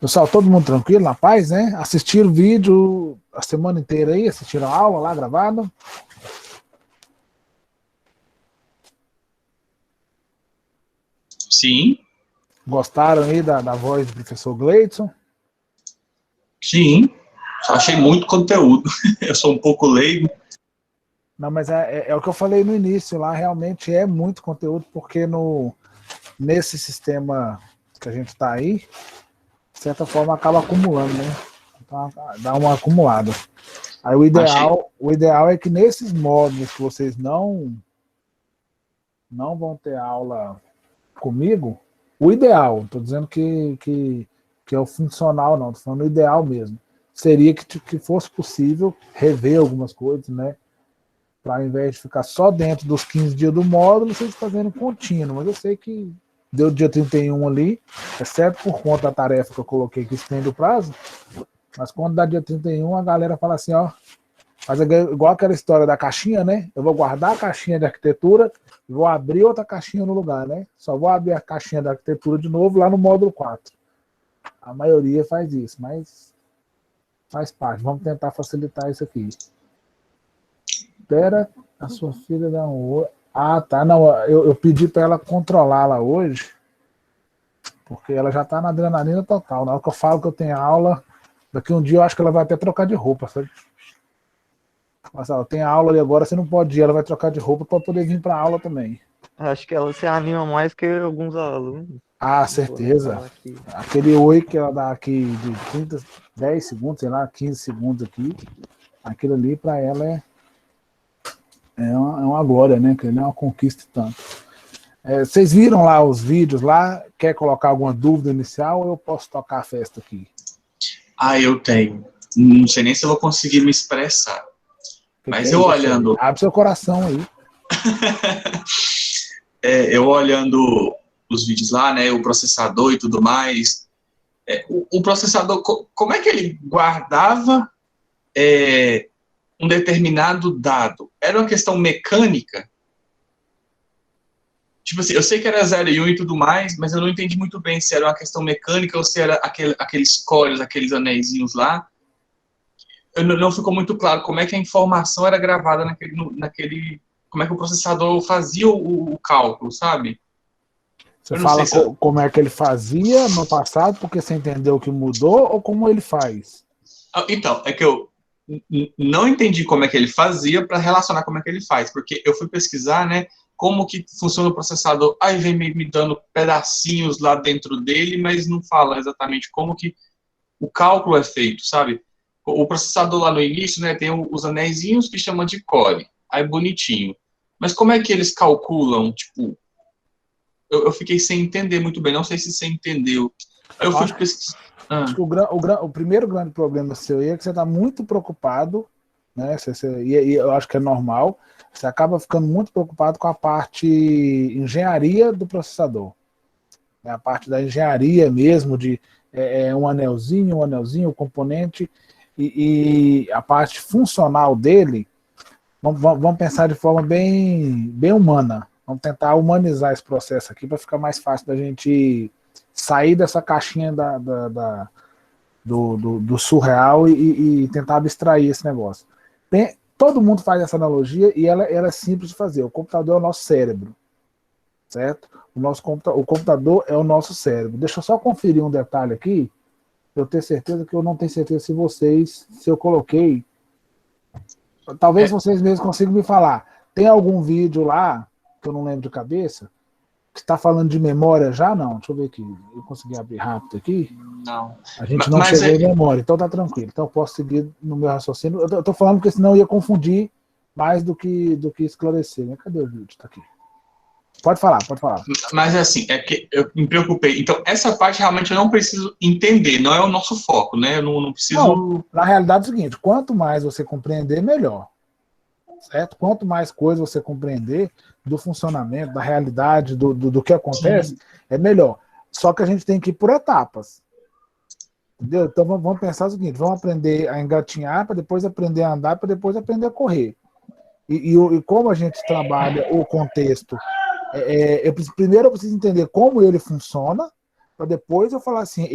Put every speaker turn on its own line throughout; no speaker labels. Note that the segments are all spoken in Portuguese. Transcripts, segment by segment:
Pessoal, todo mundo tranquilo, na paz, né? Assistiram o vídeo a semana inteira aí, assistiram a aula lá gravada.
Sim,
Gostaram aí da voz do professor Gleidson?
sim. Achei muito conteúdo. Eu sou um pouco leigo.
Não, mas é o que eu falei no início lá, realmente é muito conteúdo, porque nesse sistema que a gente está aí, de certa forma acaba acumulando, né? Então, dá uma acumulada. Aí
Achei.
o ideal é que nesses módulos que vocês não vão ter aula comigo, o ideal, estou dizendo que é o funcional, não, estou falando o ideal mesmo, seria que fosse possível rever algumas coisas, né? Para ao invés de ficar só dentro dos 15 dias do módulo, vocês fazendo contínuo. Mas eu sei que deu dia 31 ali, exceto por conta da tarefa que eu coloquei que estende o prazo, mas quando dá dia 31, a galera fala assim, ó, faz igual aquela história da caixinha, né? Eu vou guardar a caixinha de arquitetura e vou abrir outra caixinha no lugar, né? Só vou abrir a caixinha da arquitetura de novo lá no módulo 4. A maioria faz isso, mas faz parte. Vamos tentar facilitar isso aqui. Espera a sua filha dar um oi. Ah, tá. Não, eu pedi para ela controlá-la hoje, porque ela já tá na adrenalina total. Na hora que eu falo que eu tenho aula, daqui um dia eu acho que ela vai até trocar de roupa, sabe? Mas ela tem aula ali agora, você não pode ir, ela vai trocar de roupa para poder vir para a aula também.
Acho que ela se anima mais que alguns alunos.
Ah,
Vou
certeza.
falar aqui.
Aquele oi que ela dá aqui de 30, 10 segundos, sei lá, 15 segundos aqui, aquilo ali para ela é uma glória, né? Que não é uma conquista tanto. Vocês viram lá os vídeos lá? Quer colocar alguma dúvida inicial ou eu posso tocar a festa aqui?
Ah, eu tenho. Não sei nem se eu vou conseguir me expressar.
O que
Mas
é
eu
isso aí?
olhando,
Abre seu coração aí.
eu olhando os vídeos lá, né, o processador e tudo mais, o processador, como é que ele guardava um determinado dado? Era uma questão mecânica? Tipo assim, eu sei que era 0 e 1 e tudo mais, mas eu não entendi muito bem se era uma questão mecânica ou se era aqueles códigos, aqueles anéisinhos lá. Não ficou muito claro como é que a informação era gravada naquele como é que o processador fazia o cálculo, sabe?
Você
Eu não sei
fala
se eu,
como é que ele fazia no passado, porque você entendeu que mudou, ou como ele faz?
então, é que eu não entendi como é que ele fazia para relacionar como é que ele faz, porque eu fui pesquisar, né, como que funciona o processador, aí vem me dando pedacinhos lá dentro dele, mas não fala exatamente como que o cálculo é feito, sabe? O processador lá no início, né, tem os anéisinhos que chama de core, aí bonitinho. Mas como é que eles calculam, tipo, eu fiquei sem entender muito bem, não sei se você entendeu. Aí eu
Eu
fui
acho,
pesquisar.
acho que o primeiro grande problema seu aí é que você está muito preocupado, né? E eu acho que é normal. Você acaba ficando muito preocupado com a parte engenharia do processador, né? A parte da engenharia mesmo, de um anelzinho, o componente, e a parte funcional dele. Vamos pensar de forma bem humana. Vamos tentar humanizar esse processo aqui para ficar mais fácil da gente sair dessa caixinha do surreal e tentar abstrair esse negócio. Todo mundo faz essa analogia e ela é simples de fazer. O computador é o nosso cérebro, certo? O computador é o nosso cérebro. Deixa eu só conferir um detalhe aqui, para eu ter certeza que eu não tenho certeza se eu coloquei. Talvez
É,
vocês mesmos consigam me falar. Tem algum vídeo lá, que eu não lembro de cabeça, que está falando de memória já? Não, deixa eu ver aqui. Eu consegui abrir rápido aqui.
não.
A gente não
Mas
chegou em memória, então tá tranquilo. Então eu posso seguir no meu raciocínio. Eu tô falando porque senão eu ia confundir mais do que esclarecer. Né? Cadê o vídeo? Tá aqui. Pode falar, pode falar.
Mas assim, é que eu me preocupei. Então, essa parte realmente eu não preciso entender, não é o nosso foco, né? Eu não
Não,
preciso.
na realidade é o seguinte: quanto mais você compreender, melhor. Certo? Quanto mais coisa você compreender do funcionamento, da realidade, do que acontece,
Sim.
é melhor. Só que a gente tem que ir por etapas. Entendeu? Então vamos pensar o seguinte: vamos aprender a engatinhar para depois aprender a andar, para depois aprender a correr. E como a gente trabalha o contexto, primeiro eu preciso entender como ele funciona, para depois eu falar assim,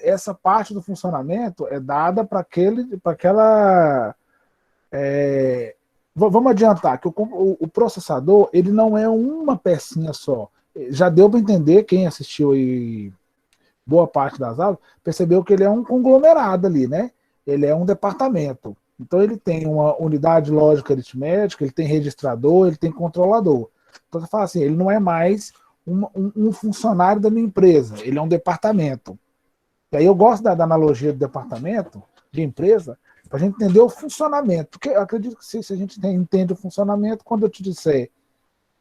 essa parte do funcionamento é dada para aquela... vamos adiantar que o processador, ele não é uma pecinha só. Já deu para entender, quem assistiu aí boa parte das aulas, percebeu que ele é um conglomerado ali, né? Ele é um departamento. Então ele tem uma unidade lógica aritmética, ele tem registrador, ele tem controlador. Então você fala assim, ele não é mais um funcionário da minha empresa, ele é um departamento. E aí eu gosto da analogia do departamento, de empresa, para a gente entender o funcionamento. Porque eu acredito que se a gente entende o funcionamento, quando eu te disser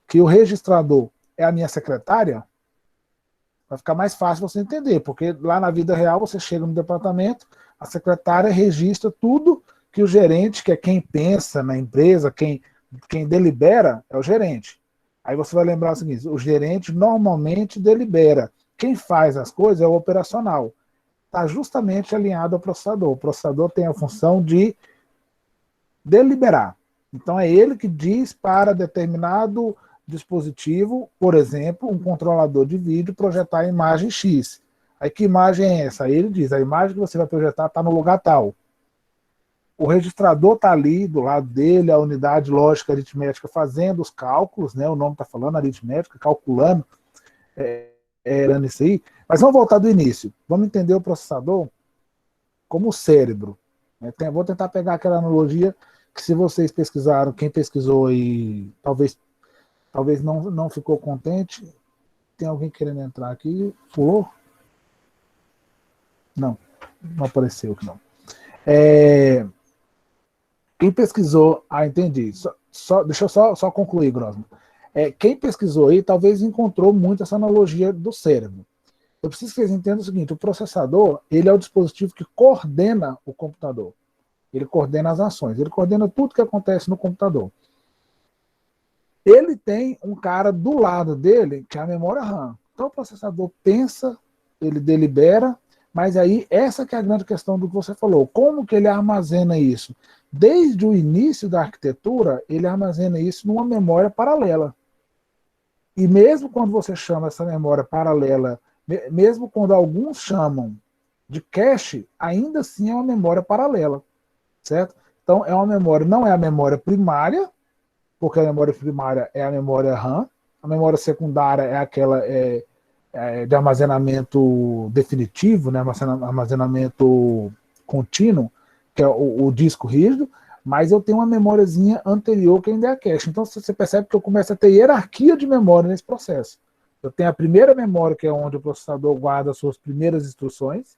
que o registrador é a minha secretária, vai ficar mais fácil você entender, porque lá na vida real você chega no departamento, a secretária registra tudo que o gerente, que é quem pensa na empresa, quem delibera, é o gerente. Aí você vai lembrar o seguinte, o gerente normalmente delibera. Quem faz as coisas é o operacional. Está justamente alinhado ao processador. O processador tem a função de deliberar. Então é ele que diz para determinado dispositivo, por exemplo, um controlador de vídeo, projetar a imagem X. Aí que imagem é essa? Aí ele diz, a imagem que você vai projetar está no lugar tal. O registrador está ali do lado dele, a unidade lógica aritmética fazendo os cálculos, né? O nome está falando aritmética, calculando, isso aí. Mas vamos voltar do início. Vamos entender o processador como o cérebro. Vou tentar pegar aquela analogia que, se vocês pesquisaram, quem pesquisou e talvez não ficou contente. Tem alguém querendo entrar aqui? Pulou? Não apareceu aqui não. Quem pesquisou... entendi. Deixa eu só concluir, Grosman. Quem pesquisou aí talvez encontrou muito essa analogia do cérebro. Eu preciso que vocês entendam o seguinte, o processador, ele é o dispositivo que coordena o computador. Ele coordena as ações, ele coordena tudo que acontece no computador. Ele tem um cara do lado dele, que é a memória RAM. Então o processador pensa, ele delibera, mas aí essa que é a grande questão do que você falou. Como que ele armazena isso? Desde o início da arquitetura, ele armazena isso numa memória paralela. E mesmo quando você chama essa memória paralela, mesmo quando alguns chamam de cache, ainda assim é uma memória paralela, certo? Então é uma memória, não é a memória primária, porque a memória primária é a memória RAM, a memória secundária é aquela de armazenamento definitivo, né, armazenamento contínuo, que é o disco rígido, mas eu tenho uma memóriazinha anterior que ainda é a cache. Então você percebe que eu começo a ter hierarquia de memória nesse processo. Eu tenho a primeira memória, que é onde o processador guarda as suas primeiras instruções.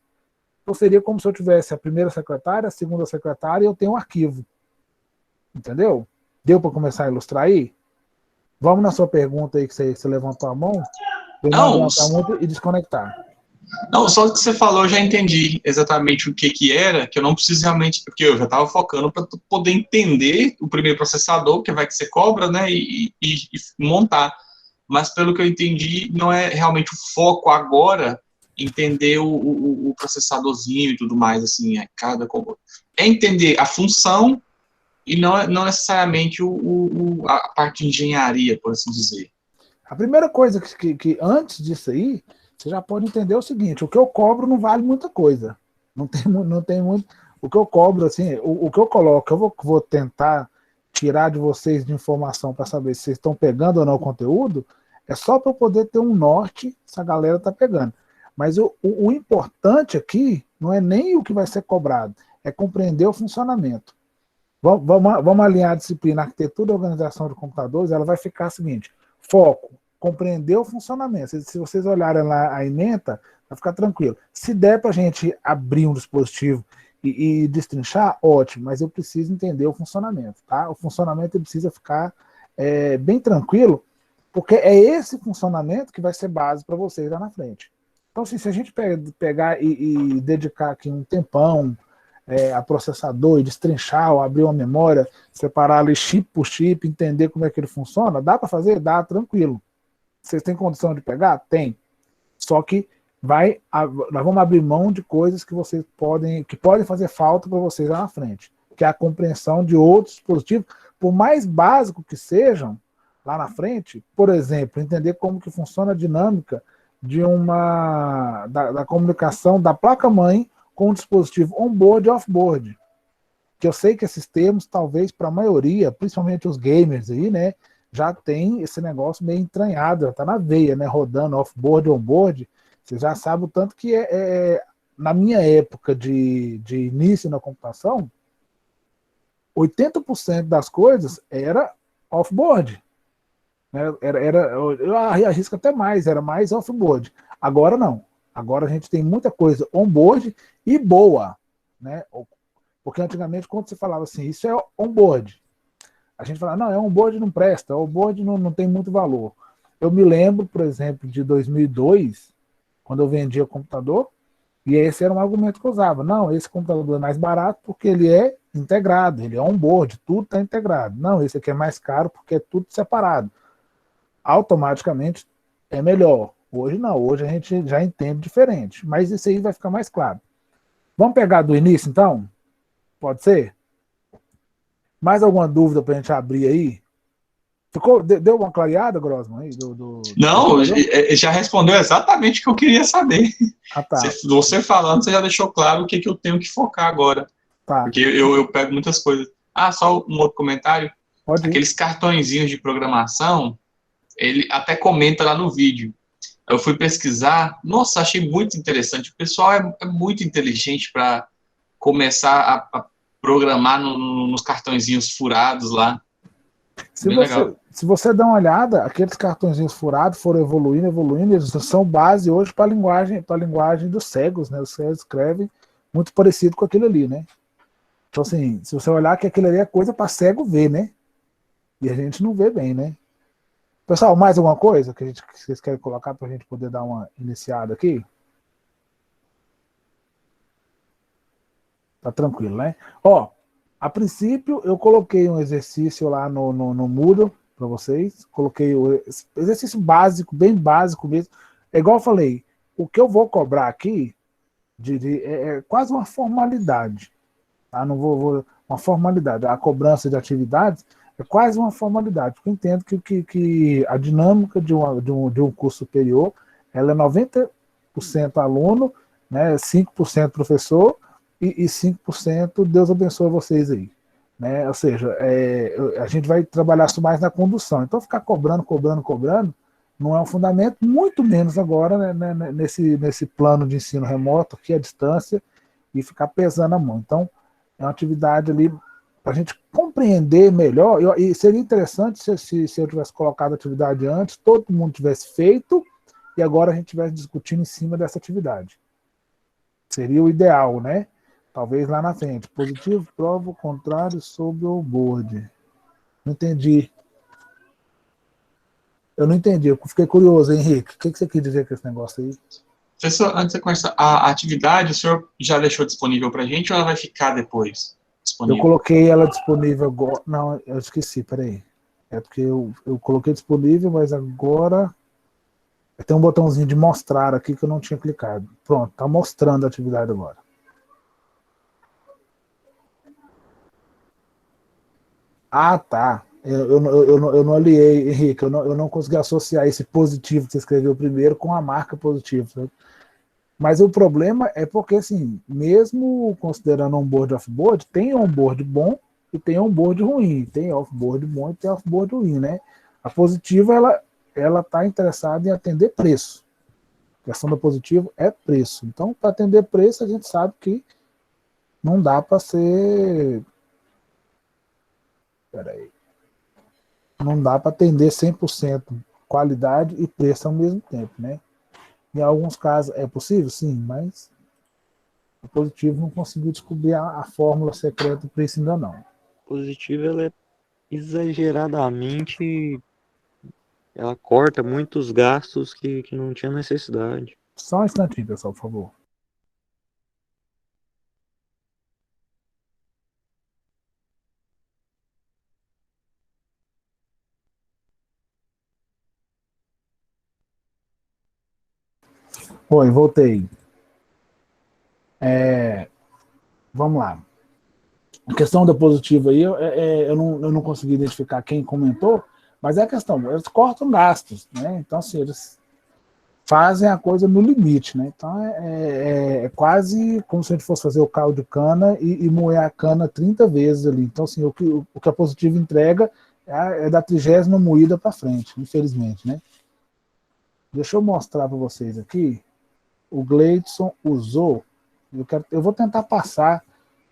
Então seria como se eu tivesse a primeira secretária, a segunda secretária, e eu tenho um arquivo. Entendeu? Deu para começar a ilustrar aí? Vamos na sua pergunta aí, que você levantou a mão. Não levantar muito e desconectar.
Não, só que você falou, eu já entendi exatamente o que era, que eu não preciso realmente, porque eu já estava focando para poder entender o primeiro processador, que vai que você cobra, né, e montar. Mas pelo que eu entendi, não é realmente o foco agora entender o processadorzinho e tudo mais, assim, é entender a função e não necessariamente a parte de engenharia, por assim dizer.
A primeira coisa que antes disso aí, você já pode entender o seguinte, o que eu cobro não vale muita coisa. Não tem muito. O que eu cobro, assim, o que eu coloco, eu vou tentar tirar de vocês de informação para saber se vocês estão pegando ou não o conteúdo, é só para eu poder ter um norte se a galera está pegando. Mas o importante aqui não é nem o que vai ser cobrado, é compreender o funcionamento. Vamos alinhar a disciplina arquitetura e organização de computadores, ela vai ficar a seguinte, foco, compreender o funcionamento. Se vocês olharem lá a ementa, vai ficar tranquilo. Se der para a gente abrir um dispositivo e destrinchar, ótimo, mas eu preciso entender o funcionamento. Tá? O funcionamento precisa ficar bem tranquilo, porque é esse funcionamento que vai ser base para vocês lá na frente. Então, assim, se a gente pegar e dedicar aqui um tempão a processador e destrinchar ou abrir uma memória, separar ali chip por chip, entender como é que ele funciona, dá para fazer? Dá, tranquilo. Vocês têm condição de pegar? Tem. Só que nós vamos abrir mão de coisas que podem fazer falta para vocês lá na frente, que é a compreensão de outros dispositivos, por mais básico que sejam, lá na frente, por exemplo, entender como que funciona a dinâmica da comunicação da placa-mãe com o dispositivo on-board e off-board. Que eu sei que esses termos, talvez para a maioria, principalmente os gamers aí, né, já tem esse negócio meio entranhado, já está na veia, né, rodando off-board e on-board. Você já sabe o tanto que na minha época de início na computação, 80% das coisas era off-board. Eu arrisco até mais, era mais off-board. Agora não. Agora a gente tem muita coisa on-board e boa, né? Porque antigamente, quando você falava assim, isso é on-board, a gente falava, não, on-board não presta, on-board não tem muito valor. Eu me lembro, por exemplo, de 2002, quando eu vendia computador, e esse era um argumento que eu usava. Não, esse computador é mais barato porque ele é integrado, ele é on-board, tudo está integrado. Não, esse aqui é mais caro porque é tudo separado. Automaticamente é melhor. Hoje não, hoje a gente já entende diferente, mas isso aí vai ficar mais claro. Vamos pegar do início, então? Pode ser? Mais alguma dúvida para a gente abrir aí? Deu uma clareada, Grossman? Aí,
Não, já respondeu exatamente o que eu queria saber.
Ah, tá.
Você falando, você já deixou claro o que eu tenho que focar agora. Tá. Porque eu pego muitas coisas. Só um outro comentário.
Pode ir.
Aqueles cartõezinhos de programação, ele até comenta lá no vídeo. Eu fui pesquisar, nossa, achei muito interessante. O pessoal é muito inteligente para começar a programar nos cartõezinhos furados lá.
Se você dá uma olhada, aqueles cartõezinhos furados foram evoluindo, eles são base hoje para a linguagem dos cegos, né? Os cegos escrevem muito parecido com aquilo ali, né? Então, assim, se você olhar que aquilo ali é coisa para cego ver, né? E a gente não vê bem, né? Pessoal, mais alguma coisa que vocês querem colocar para a gente poder dar uma iniciada aqui? Tá tranquilo, né? Ó, a princípio eu coloquei um exercício lá no Moodle para vocês. Coloquei o exercício básico, bem básico mesmo. É igual eu falei, o que eu vou cobrar aqui é quase uma formalidade. Tá? Não vou uma formalidade. A cobrança de atividades é quase uma formalidade, porque eu entendo que a dinâmica de um curso superior ela é 90% aluno, né, 5% professor e 5% Deus abençoe vocês aí. Né? Ou seja, a gente vai trabalhar isso mais na condução. Então ficar cobrando não é um fundamento, muito menos agora né, nesse plano de ensino remoto, aqui à distância, e ficar pesando a mão. Então, é uma atividade ali para a gente compreender melhor, e seria interessante se eu tivesse colocado a atividade antes, todo mundo tivesse feito, e agora a gente estivesse discutindo em cima dessa atividade. Seria o ideal, né? Talvez lá na frente. Positivo, prova o contrário sobre o board. Não entendi. Eu não entendi, eu fiquei curioso, Henrique. O que você quis dizer com esse negócio aí?
Professor, antes de começar, a atividade o senhor já deixou disponível para a gente ou ela vai ficar depois?
Eu coloquei ela disponível agora. Não, eu esqueci, peraí. É porque eu coloquei disponível, mas agora tem um botãozinho de mostrar aqui que eu não tinha clicado. Pronto, tá mostrando a atividade agora. Ah, tá. Eu não aliei, Henrique, eu não consegui associar esse positivo que você escreveu primeiro com a marca positiva. Sabe? Mas o problema é porque, assim, mesmo considerando on-board e off-board, tem on-board bom e tem on-board ruim. Tem off-board bom e tem off-board ruim, né? A positiva, ela está interessada em atender preço. A questão da positiva é preço. Então, para atender preço, a gente sabe que não dá para ser... Peraí. Não dá para atender 100% qualidade e preço ao mesmo tempo, né? Em alguns casos é possível, sim, mas o positivo não conseguiu descobrir a fórmula secreta para isso ainda não.
Positivo, ela é exageradamente... Ela corta muitos gastos que não tinha necessidade.
Só um instantinho, pessoal, por favor. Oi, voltei. Vamos lá. A questão da positiva aí, eu não consegui identificar quem comentou, mas é a questão, eles cortam gastos, né? Então, assim, fazem a coisa no limite, né? Então é quase como se a gente fosse fazer o caldo de cana e moer a cana 30 vezes ali. Então, assim, o que a Positivo entrega é da 30ª moída para frente, infelizmente, né? Deixa eu mostrar para vocês aqui. O Gleidson usou, eu vou tentar passar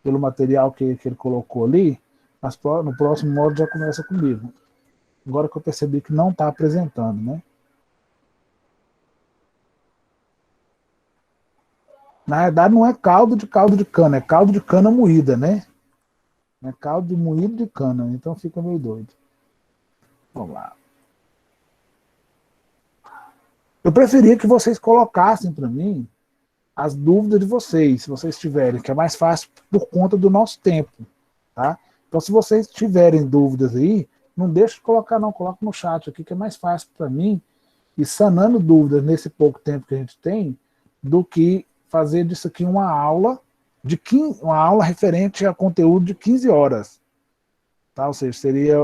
pelo material que ele colocou ali, mas no próximo módulo já começa comigo. Agora que eu percebi que não está apresentando, né? Na verdade não é caldo de cana, é caldo de cana moída, né? É caldo de moído de cana, então fica meio doido. Vamos lá. Eu preferia que vocês colocassem para mim as dúvidas de vocês, se vocês tiverem, que é mais fácil por conta do nosso tempo, tá? Então, se vocês tiverem dúvidas aí, não deixe de colocar não, coloca no chat aqui, que é mais fácil para mim ir sanando dúvidas nesse pouco tempo que a gente tem, do que fazer disso aqui uma aula uma aula referente a conteúdo de 15 horas, tá? Ou seja, seria,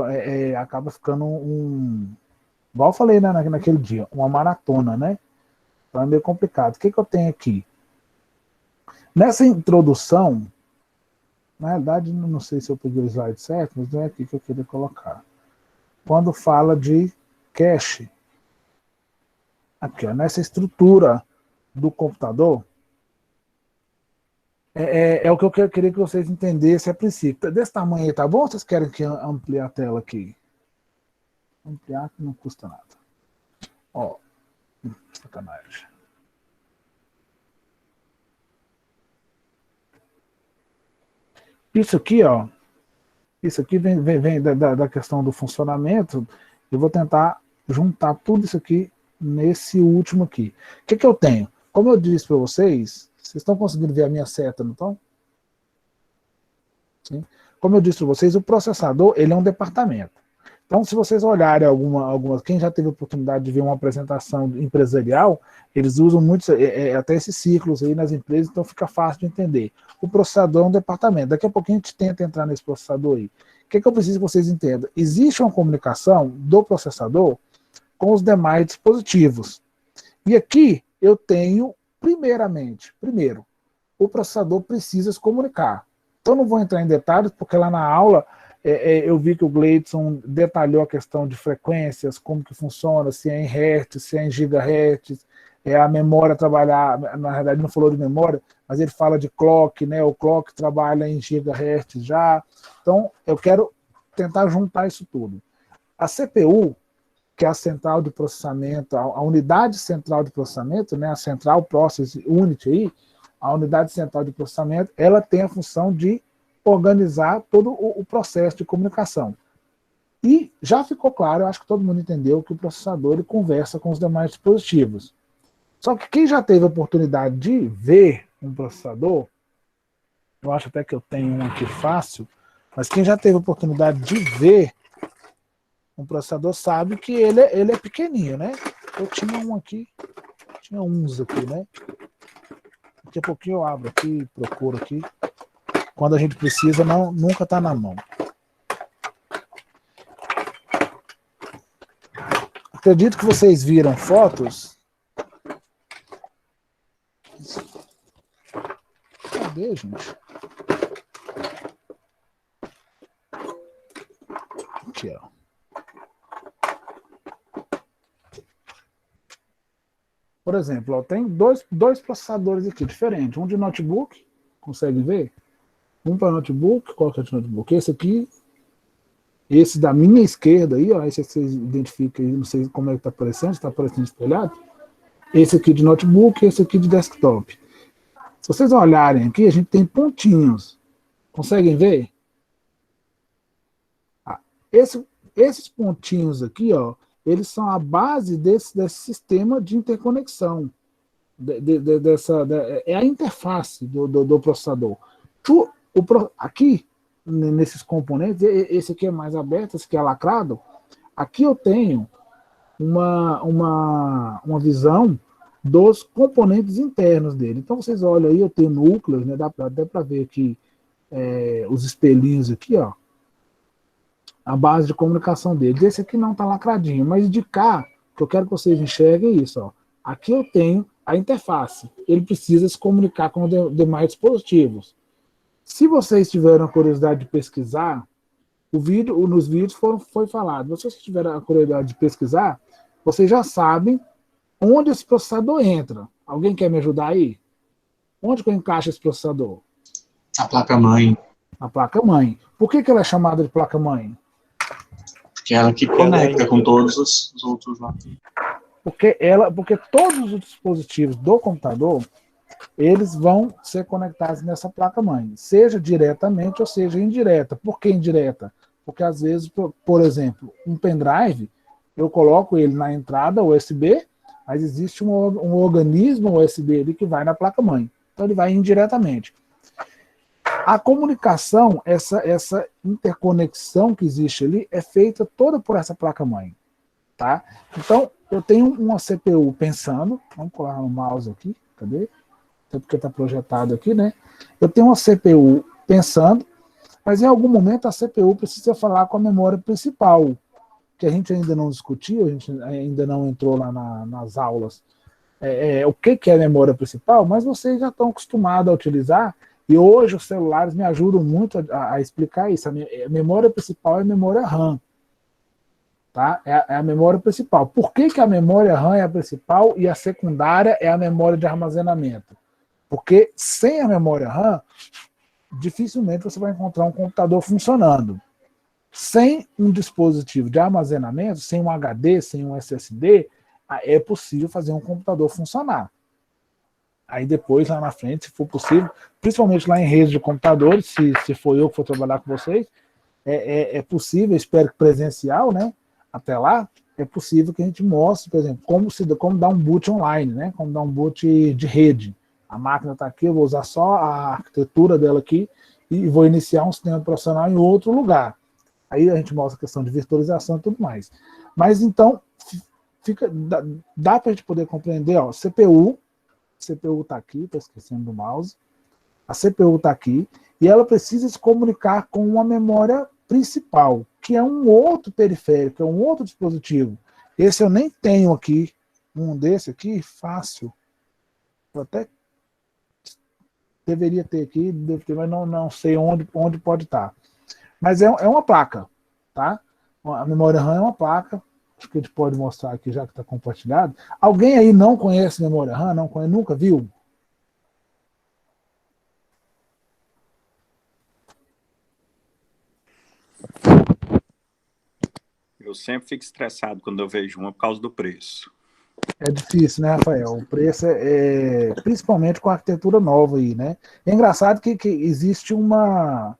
acaba ficando igual eu falei, né, naquele dia, uma maratona, né? Então é meio complicado. O que eu tenho aqui? Nessa introdução, na verdade, não sei se eu peguei o slide certo, mas não é aqui que eu queria colocar. Quando fala de cache, aqui, ó, nessa estrutura do computador, é o que eu queria que vocês entendessem a princípio. Desse tamanho aí, tá bom? Ou vocês querem que eu amplie a tela aqui? Ampliar que não custa nada. Ó, sacanagem. Isso aqui, ó, isso aqui vem da questão do funcionamento. Eu vou tentar juntar tudo isso aqui nesse último aqui. O que eu tenho? Como eu disse para vocês estão conseguindo ver a minha seta, não estão? Sim. Como eu disse para vocês, o processador ele é um departamento. Então, se vocês olharem quem já teve a oportunidade de ver uma apresentação empresarial, eles usam muito até esses ciclos aí nas empresas, então fica fácil de entender. O processador é um departamento. Daqui a pouquinho a gente tenta entrar nesse processador aí. O que eu preciso que vocês entendam? Existe uma comunicação do processador com os demais dispositivos. E aqui eu tenho, primeiro, o processador precisa se comunicar. Então não vou entrar em detalhes, porque lá na aula eu vi que o Gleidson detalhou a questão de frequências, como que funciona, se é em hertz, se é em gigahertz, a memória trabalhar, na verdade não falou de memória, mas ele fala de clock, né? O clock trabalha em gigahertz já. Então eu quero tentar juntar isso tudo. A CPU, que é a central de processamento, a unidade central de processamento, né? A Central Process Unit aí, a unidade central de processamento, ela tem a função de organizar todo o processo de comunicação. E já ficou claro, eu acho que todo mundo entendeu, que o processador ele conversa com os demais dispositivos. Só que quem já teve a oportunidade de ver um processador, eu acho até que eu tenho um aqui fácil, mas quem já teve a oportunidade de ver um processador sabe que ele é pequenininho, né? Eu tinha um aqui, tinha uns aqui, né? Daqui a pouquinho eu abro aqui, procuro aqui. Quando a gente precisa, nunca está na mão. Acredito que vocês viram fotos. Cadê, gente? Aqui, ó. Por exemplo, ó, tem dois processadores aqui diferentes. Um de notebook, consegue ver? Um para notebook, qual que é o de notebook? Esse aqui, esse da minha esquerda aí, ó, esse que vocês identificam aí, não sei como é que está aparecendo, está aparecendo espelhado. Esse aqui de notebook, esse aqui de desktop. Se vocês olharem aqui, a gente tem pontinhos. Conseguem ver? Esses pontinhos aqui, ó, eles são a base desse sistema de interconexão. É a interface do processador. Aqui, nesses componentes, esse aqui é mais aberto, esse aqui é lacrado. Aqui eu tenho uma visão dos componentes internos dele. Então vocês olham aí, eu tenho núcleos, né? Dá para ver aqui os espelhinhos aqui, ó. A base de comunicação dele. Esse aqui não está lacradinho, mas de cá, o que eu quero que vocês enxerguem é isso, ó. Aqui eu tenho a interface. Ele precisa se comunicar com os demais dispositivos. Se vocês tiveram a curiosidade de pesquisar, nos vídeos foi falado. Se vocês tiveram a curiosidade de pesquisar, vocês já sabem onde esse processador entra. Alguém quer me ajudar aí? Onde que eu encaixo esse processador?
A placa-mãe.
A placa-mãe. Por que ela é chamada de placa-mãe?
Porque é ela que conecta com todos os outros lá.
Porque todos os dispositivos do computador, eles vão ser conectados nessa placa-mãe, seja diretamente ou seja indireta. Por que indireta? Porque às vezes, por exemplo, um pendrive, eu coloco ele na entrada USB, mas existe um organismo USB ali que vai na placa-mãe. Então ele vai indiretamente. A comunicação, essa interconexão que existe ali, é feita toda por essa placa-mãe. Tá? Então, eu tenho uma CPU pensando, vamos colar no mouse aqui, cadê? Até porque está projetado aqui, né? Eu tenho uma CPU pensando, mas em algum momento a CPU precisa falar com a memória principal, que a gente ainda não discutiu, a gente ainda não entrou lá nas aulas, o que é a memória principal, mas vocês já estão acostumados a utilizar, e hoje os celulares me ajudam muito a explicar isso. A memória principal é a memória RAM. Tá? É a memória principal. Por que a memória RAM é a principal e a secundária é a memória de armazenamento? Porque sem a memória RAM, dificilmente você vai encontrar um computador funcionando. Sem um dispositivo de armazenamento, sem um HD, sem um SSD, é possível fazer um computador funcionar. Aí depois, lá na frente, se for possível, principalmente lá em rede de computadores, se for eu que for trabalhar com vocês, é possível, espero que presencial, né? Até lá, é possível que a gente mostre, por exemplo, como dar um boot online, né? Como dar um boot de rede. A máquina está aqui, eu vou usar só a arquitetura dela aqui e vou iniciar um sistema operacional em outro lugar. Aí a gente mostra a questão de virtualização e tudo mais. Mas então, dá para a gente poder compreender, ó, CPU está aqui, estou esquecendo do mouse. A CPU está aqui e ela precisa se comunicar com uma memória principal, que é um outro periférico, é um outro dispositivo. Esse eu nem tenho aqui, um desse aqui, fácil. Eu até deveria ter aqui, mas não sei onde pode estar. Mas é uma placa, tá? A memória RAM é uma placa, acho que a gente pode mostrar aqui já que está compartilhado. Alguém aí não conhece memória RAM? Nunca viu?
Eu sempre fico estressado quando eu vejo uma por causa do preço.
É difícil, né, Rafael? O preço principalmente com a arquitetura nova aí, né? É engraçado que existe uma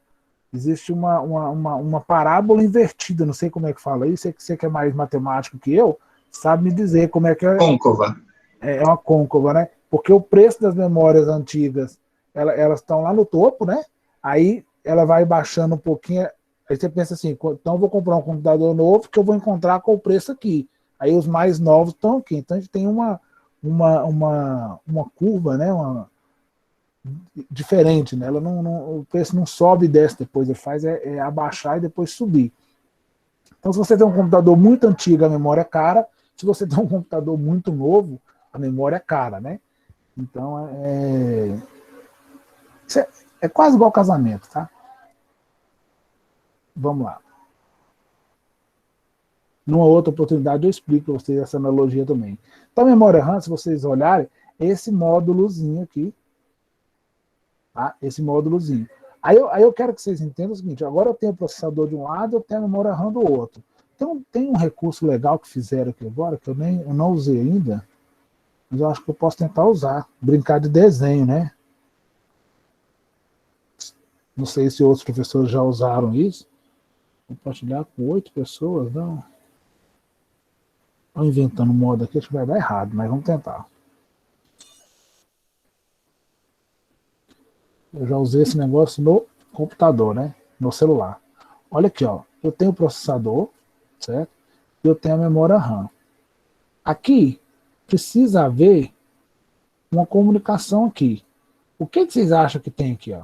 parábola invertida, não sei como é que fala isso, você que é mais matemático que eu, sabe me dizer como é que é.
Côncava.
É uma côncava, né? Porque o preço das memórias antigas, elas estão lá no topo, né? Aí ela vai baixando um pouquinho. Aí você pensa assim, então eu vou comprar um computador novo que eu vou encontrar com o preço aqui. Aí os mais novos estão aqui. Então a gente tem uma curva, né? Diferente, né? O preço não sobe e desce depois, ele faz abaixar e depois subir. Então se você tem um computador muito antigo, a memória é cara. Se você tem um computador muito novo, a memória é cara, né? Então é quase igual casamento, tá? Vamos lá. Numa outra oportunidade eu explico para vocês essa analogia também. Então a memória RAM, se vocês olharem, é esse módulozinho aqui. Tá? Esse módulozinho. Aí eu quero que vocês entendam o seguinte, agora eu tenho o processador de um lado, eu tenho a memória RAM do outro. Então tem um recurso legal que fizeram aqui agora, que eu não usei ainda, mas eu acho que eu posso tentar usar. Brincar de desenho, né? Não sei se outros professores já usaram isso. Compartilhar com 8 pessoas, não. Estou inventando modo aqui, acho que vai dar errado, mas vamos tentar. Eu já usei esse negócio no computador, né? No celular. Olha aqui, ó. Eu tenho o processador, certo? E eu tenho a memória RAM. Aqui precisa haver uma comunicação aqui. O que vocês acham que tem aqui, ó?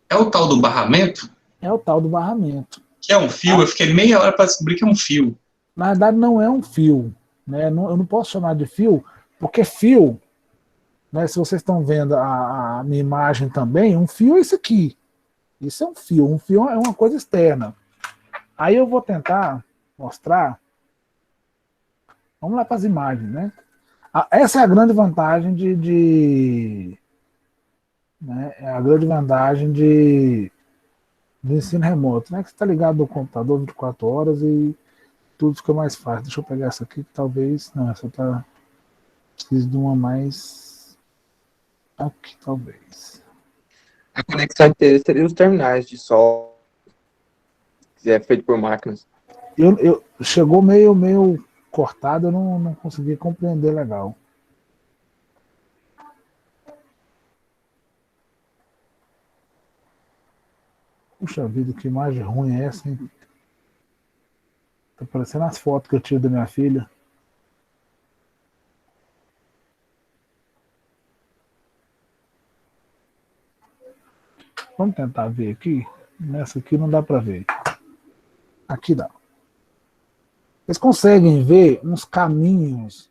É o tal do barramento?
É o tal do barramento.
Que é um fio? Eu fiquei meia hora para descobrir que é um fio.
Na verdade, não é um fio. né? Eu não posso chamar de fio, porque fio, né, se vocês estão vendo a minha imagem também, um fio é isso aqui. Isso é um fio. Um fio é uma coisa externa. Aí eu vou tentar mostrar. Vamos lá para as imagens, né? Essa é a grande vantagem né, é a grande vantagem de ensino remoto, né? Que você está ligado no computador 24 horas e tudo fica mais fácil. Deixa eu pegar essa aqui, que talvez. Não, essa tá. Preciso de uma mais. Aqui, talvez.
A conexão inteira seria os terminais de sol, que é feito por máquinas.
Chegou meio cortado, eu não consegui compreender legal. Puxa vida, que imagem ruim é essa, hein? Tá parecendo as fotos que eu tiro da minha filha. Vamos tentar ver aqui. Nessa aqui não dá para ver. Aqui dá. Vocês conseguem ver uns caminhos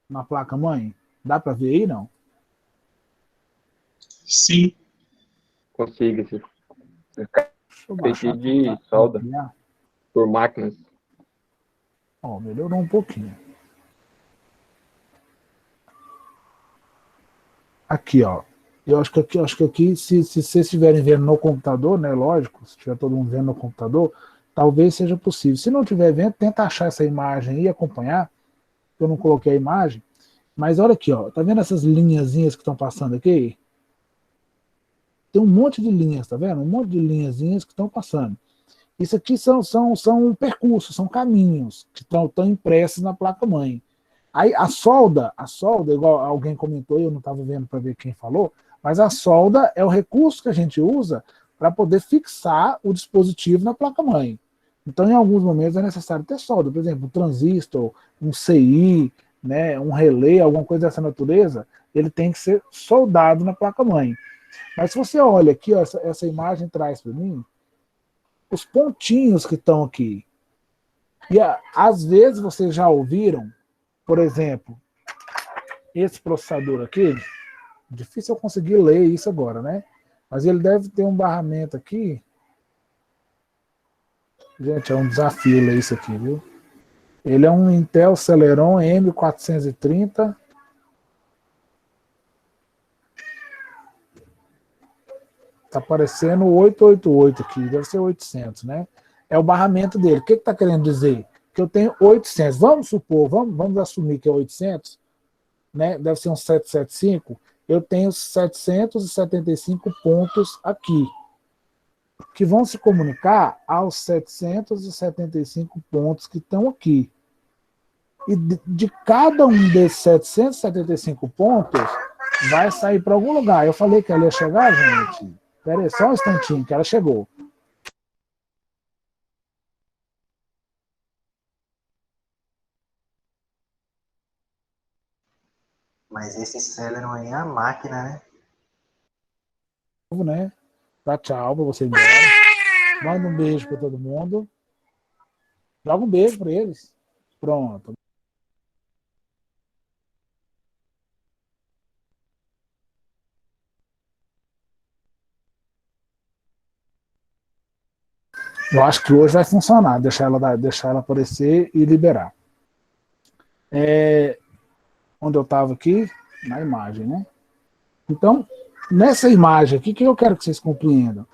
na placa-mãe? Dá para ver aí, não?
Sim.
Consiga, se
Deixa eu baixar
feito de
aqui,
solda
ampliar.
por máquinas.
Ó, melhorou um pouquinho. Aqui, ó. Eu acho que aqui, se vocês estiverem vendo no computador, né? Lógico, se estiver todo mundo vendo no computador, talvez seja possível. Se não estiver vendo, tenta achar essa imagem e acompanhar. Eu não coloquei a imagem. Mas olha aqui, ó. Tá vendo essas linhazinhas que estão passando aqui? Tem um monte de linhas, tá vendo? Um monte de linhazinhas que estão passando. Isso aqui são percursos, são caminhos que estão impressos na placa-mãe. Aí a solda, igual alguém comentou, eu não estava vendo para ver quem falou, mas a solda é o recurso que a gente usa para poder fixar o dispositivo na placa-mãe. Então, em alguns momentos é necessário ter solda. Por exemplo, um transistor, um CI, né, um relé, alguma coisa dessa natureza, ele tem que ser soldado na placa-mãe. Mas se você olha aqui, ó, essa imagem traz para mim os pontinhos que estão aqui. E às vezes vocês já ouviram, por exemplo, esse processador aqui, difícil eu conseguir ler isso agora, né? Mas ele deve ter um barramento aqui. Gente, é um desafio ler isso aqui, viu? Ele é um Intel Celeron M430. Tá aparecendo 888 aqui, deve ser 800, né? É o barramento dele. O que está querendo dizer? Que eu tenho 800. Vamos supor, vamos assumir que é 800, né? Deve ser um 775. Eu tenho 775 pontos aqui, que vão se comunicar aos 775 pontos que estão aqui. E de cada um desses 775 pontos, vai sair para algum lugar. Eu falei que ela ia chegar, gente. Espera aí, só um instantinho, que ela chegou.
Mas esse Celeron aí é a máquina, né?
Né? Dá tchau para você ir embora. Manda um beijo para todo mundo. Joga um beijo para eles. Pronto. Eu acho que hoje vai funcionar. Deixar ela aparecer e liberar. Onde eu estava aqui? Na imagem, né? Então, nessa imagem aqui, o que eu quero que vocês compreendam?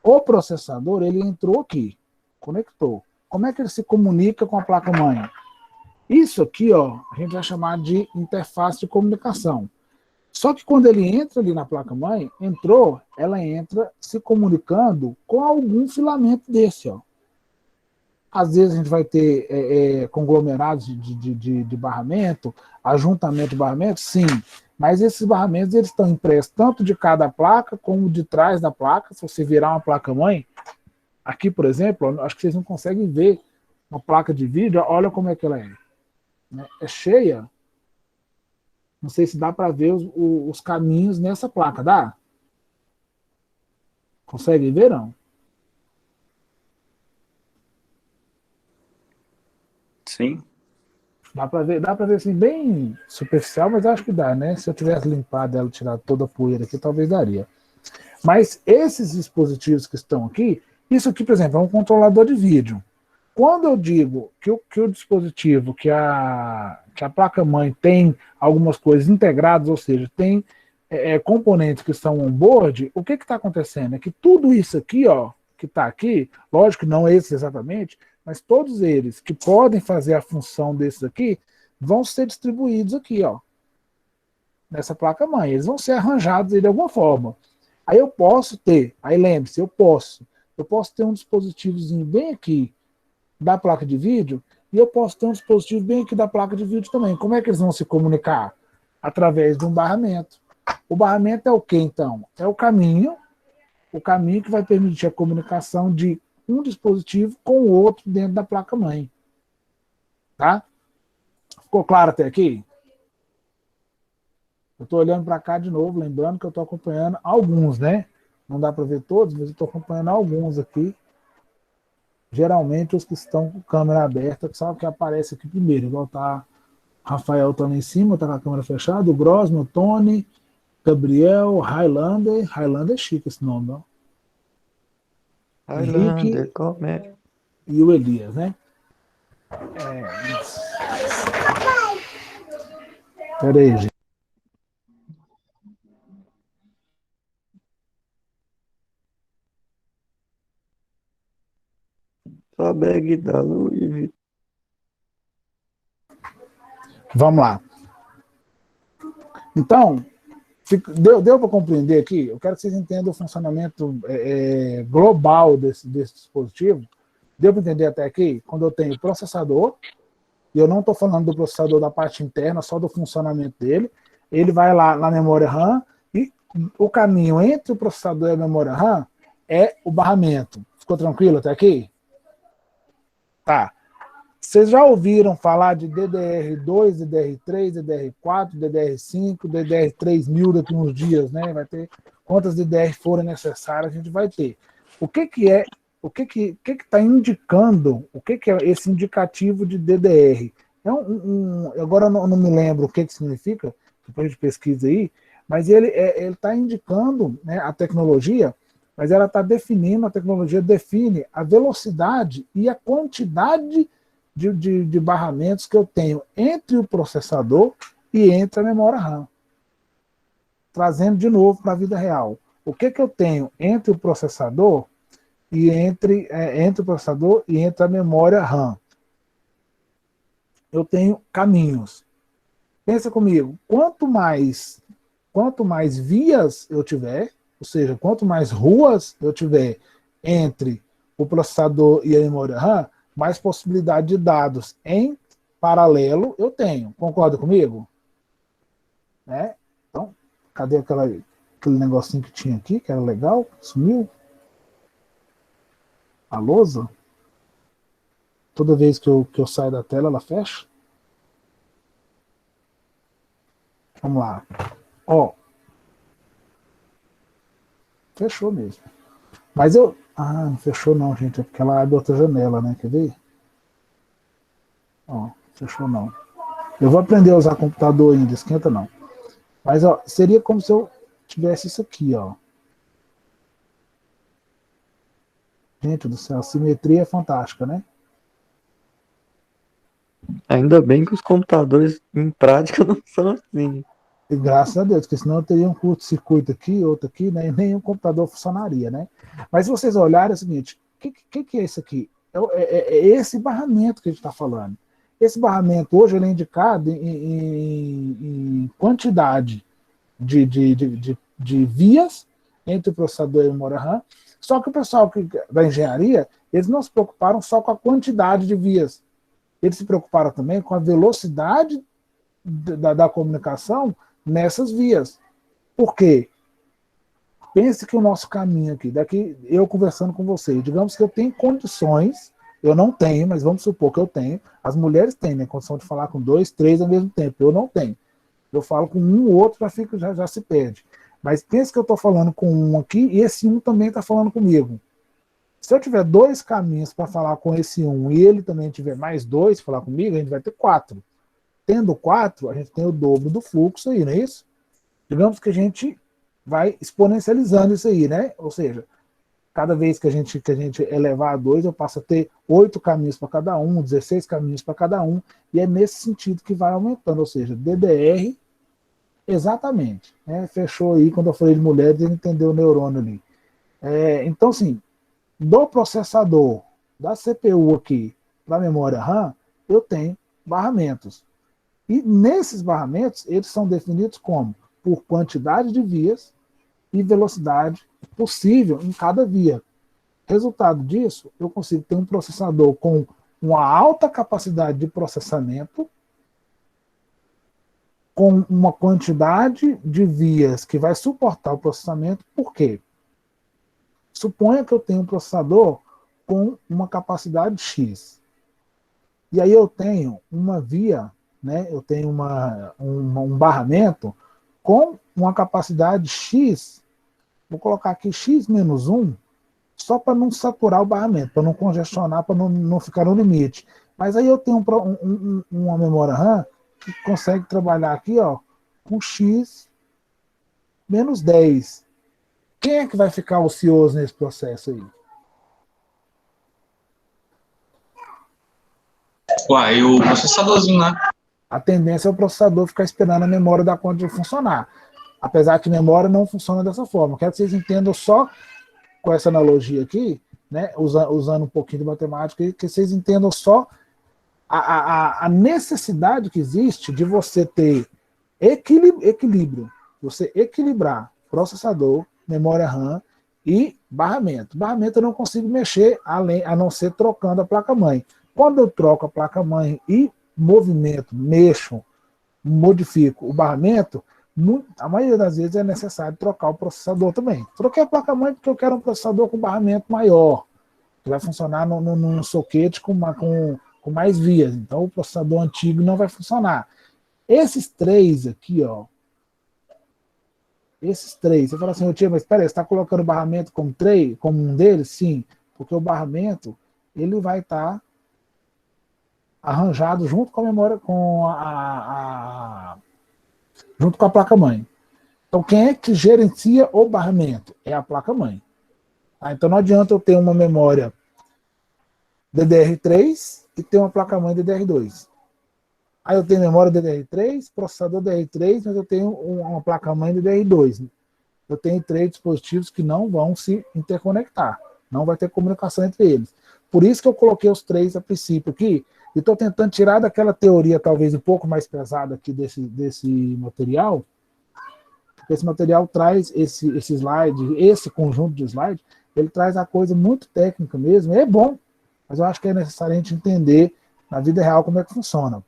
O processador, ele entrou aqui, conectou. Como é que ele se comunica com a placa-mãe? Isso aqui, ó, a gente vai chamar de interface de comunicação. Só que quando ele entra ali na placa-mãe, ela entra se comunicando com algum filamento desse, ó. Às vezes a gente vai ter conglomerados de barramento, ajuntamento de barramento, sim. Mas esses barramentos eles estão impressos tanto de cada placa como de trás da placa. Se você virar uma placa-mãe, aqui, por exemplo, acho que vocês não conseguem ver uma placa de vídeo, olha como é que ela é. Né? É cheia. Não sei se dá para ver os caminhos nessa placa, dá? Consegue ver, não?
Sim.
Dá pra ver assim, bem superficial, mas acho que dá, né? Se eu tivesse limpado ela, tirado toda a poeira aqui, talvez daria. Mas esses dispositivos que estão aqui, isso aqui, por exemplo, é um controlador de vídeo. Quando eu digo que o dispositivo, que a placa-mãe tem algumas coisas integradas, ou seja, tem componentes que são on-board, o que está acontecendo? É que tudo isso aqui, ó, que está aqui, lógico que não esses exatamente, mas todos eles que podem fazer a função desses aqui, vão ser distribuídos aqui, ó, nessa placa-mãe. Eles vão ser arranjados de alguma forma. Aí eu posso ter, aí lembre-se, eu posso ter um dispositivozinho bem aqui da placa de vídeo e eu posso ter um dispositivo bem aqui da placa de vídeo também. Como é que eles vão se comunicar? Através de um barramento. O barramento é o que, então? É o caminho que vai permitir a comunicação de um dispositivo com o outro dentro da placa-mãe. Tá? Ficou claro até aqui? Eu estou olhando para cá de novo, lembrando que eu estou acompanhando alguns, né? Não dá para ver todos, mas eu estou acompanhando alguns aqui. Geralmente os que estão com câmera aberta, que sabe que aparece aqui primeiro. Igual tá Rafael tá lá em cima, tá com a câmera fechada, o Grosman, o Tony, Gabriel, Highlander. Highlander é chique esse nome, ó.
Highlander, como é?
E o Elias, né? Pera aí, gente.
Só bag da Louis.
Vamos lá. Então, deu para compreender aqui? Eu quero que vocês entendam o funcionamento global desse dispositivo. Deu para entender até aqui? Quando eu tenho processador, e eu não estou falando do processador da parte interna, só do funcionamento dele, ele vai lá na memória RAM e o caminho entre o processador e a memória RAM é o barramento. Ficou tranquilo até aqui? Tá. Vocês já ouviram falar de DDR2, DDR3, DDR4, DDR5, DDR3000 daqui a uns dias, né? Vai ter quantas DDR forem necessárias, a gente vai ter. O que está indicando, o que é esse indicativo de DDR? Agora eu não me lembro o que significa, depois a gente pesquisa aí, mas ele está indicando, né, a tecnologia, mas ela está definindo, a tecnologia define a velocidade e a quantidade de barramentos que eu tenho entre o processador e entre a memória RAM. Trazendo de novo para a vida real. O que eu tenho entre o processador e entre o processador e entre a memória RAM? Eu tenho caminhos. Pensa comigo, quanto mais vias eu tiver, ou seja, quanto mais ruas eu tiver entre o processador e a memória RAM, mais possibilidade de dados em paralelo eu tenho. Concorda comigo? Né? Então, cadê aquele negocinho que tinha aqui, que era legal? Sumiu? A lousa? Toda vez que eu saio da tela, ela fecha? Vamos lá. Ó. Fechou mesmo. Mas eu... Ah, não fechou não, gente. É porque ela abre outra janela, né? Quer ver? Ó, fechou não. Eu vou aprender a usar computador ainda, esquenta não. Mas, ó, seria como se eu tivesse isso aqui, ó. Gente do céu, a simetria é fantástica, né?
Ainda bem que os computadores em prática não são assim.
E graças a Deus, porque senão eu teria um curto-circuito aqui, outro aqui, né? E nenhum computador funcionaria, né? Mas se vocês olharem, é o seguinte, o que é isso aqui? É esse barramento que a gente está falando. Esse barramento hoje ele é indicado em quantidade de vias entre o processador e a memória RAM, só que o pessoal da engenharia, eles não se preocuparam só com a quantidade de vias, eles se preocuparam também com a velocidade da comunicação nessas vias. Por quê? Pense que o nosso caminho aqui, daqui eu conversando com você, digamos que eu tenho condições, eu não tenho, mas vamos supor que eu tenho, as mulheres têm, né, condição de falar com 2, 3 ao mesmo tempo, eu não tenho. Eu falo com um, o outro já se perde. Mas pense que eu estou falando com um aqui e esse um também está falando comigo. Se eu tiver 2 caminhos para falar com esse um e ele também tiver mais 2 para falar comigo, a gente vai ter 4. Tendo 4, a gente tem o dobro do fluxo aí, não é isso? Digamos que a gente vai exponencializando isso aí, né? Ou seja, cada vez que a gente elevar a 2, eu passo a ter 8 caminhos para cada um, 16 caminhos para cada um, e é nesse sentido que vai aumentando, ou seja, DDR, exatamente. Né? Fechou aí, quando eu falei de mulheres, ele entendeu o neurônio ali. Então, assim, do processador, da CPU aqui, para a memória RAM, eu tenho barramentos. E nesses barramentos, eles são definidos como? Por quantidade de vias e velocidade possível em cada via. Resultado disso, eu consigo ter um processador com uma alta capacidade de processamento, com uma quantidade de vias que vai suportar o processamento. Por quê? Suponha que eu tenho um processador com uma capacidade X. E aí eu tenho uma via, né, eu tenho um barramento com uma capacidade X, vou colocar aqui X menos 1, só para não saturar o barramento, para não congestionar, para não ficar no limite. Mas aí eu tenho uma memória RAM que consegue trabalhar aqui, ó, com X menos 10. Quem é que vai ficar ocioso nesse processo aí?
Uai, o processadorzinho lá.
A tendência é o processador ficar esperando a memória dar conta de funcionar. Apesar que memória não funciona dessa forma. Quero que vocês entendam só com essa analogia aqui, né, usando um pouquinho de matemática, que vocês entendam só a necessidade que existe de você ter equilíbrio, você equilibrar processador, memória RAM e barramento. Barramento eu não consigo mexer a não ser trocando a placa-mãe. Quando eu troco a placa-mãe e movimento, mexo, modifico o barramento, a maioria das vezes é necessário trocar o processador também. Troquei a placa-mãe porque eu quero um processador com barramento maior, que vai funcionar num soquete com mais vias. Então o processador antigo não vai funcionar. Esses três aqui, ó. Esses três, você fala assim, tio, mas espera aí, você está colocando o barramento como um deles? Sim, porque o barramento ele vai estar arranjado junto com a memória, junto com a placa-mãe. Então, quem é que gerencia o barramento? É a placa-mãe. Então, não adianta eu ter uma memória DDR3 e ter uma placa-mãe DDR2. Aí eu tenho memória DDR3, processador DDR3, mas eu tenho uma placa-mãe DDR2. Eu tenho 3 dispositivos que não vão se interconectar. Não vai ter comunicação entre eles. Por isso que eu coloquei os 3 a princípio aqui. E estou tentando tirar daquela teoria talvez um pouco mais pesada aqui desse material, porque esse material traz esse slide, esse conjunto de slides, ele traz a coisa muito técnica mesmo, é bom, mas eu acho que é necessário a gente entender na vida real como é que funciona.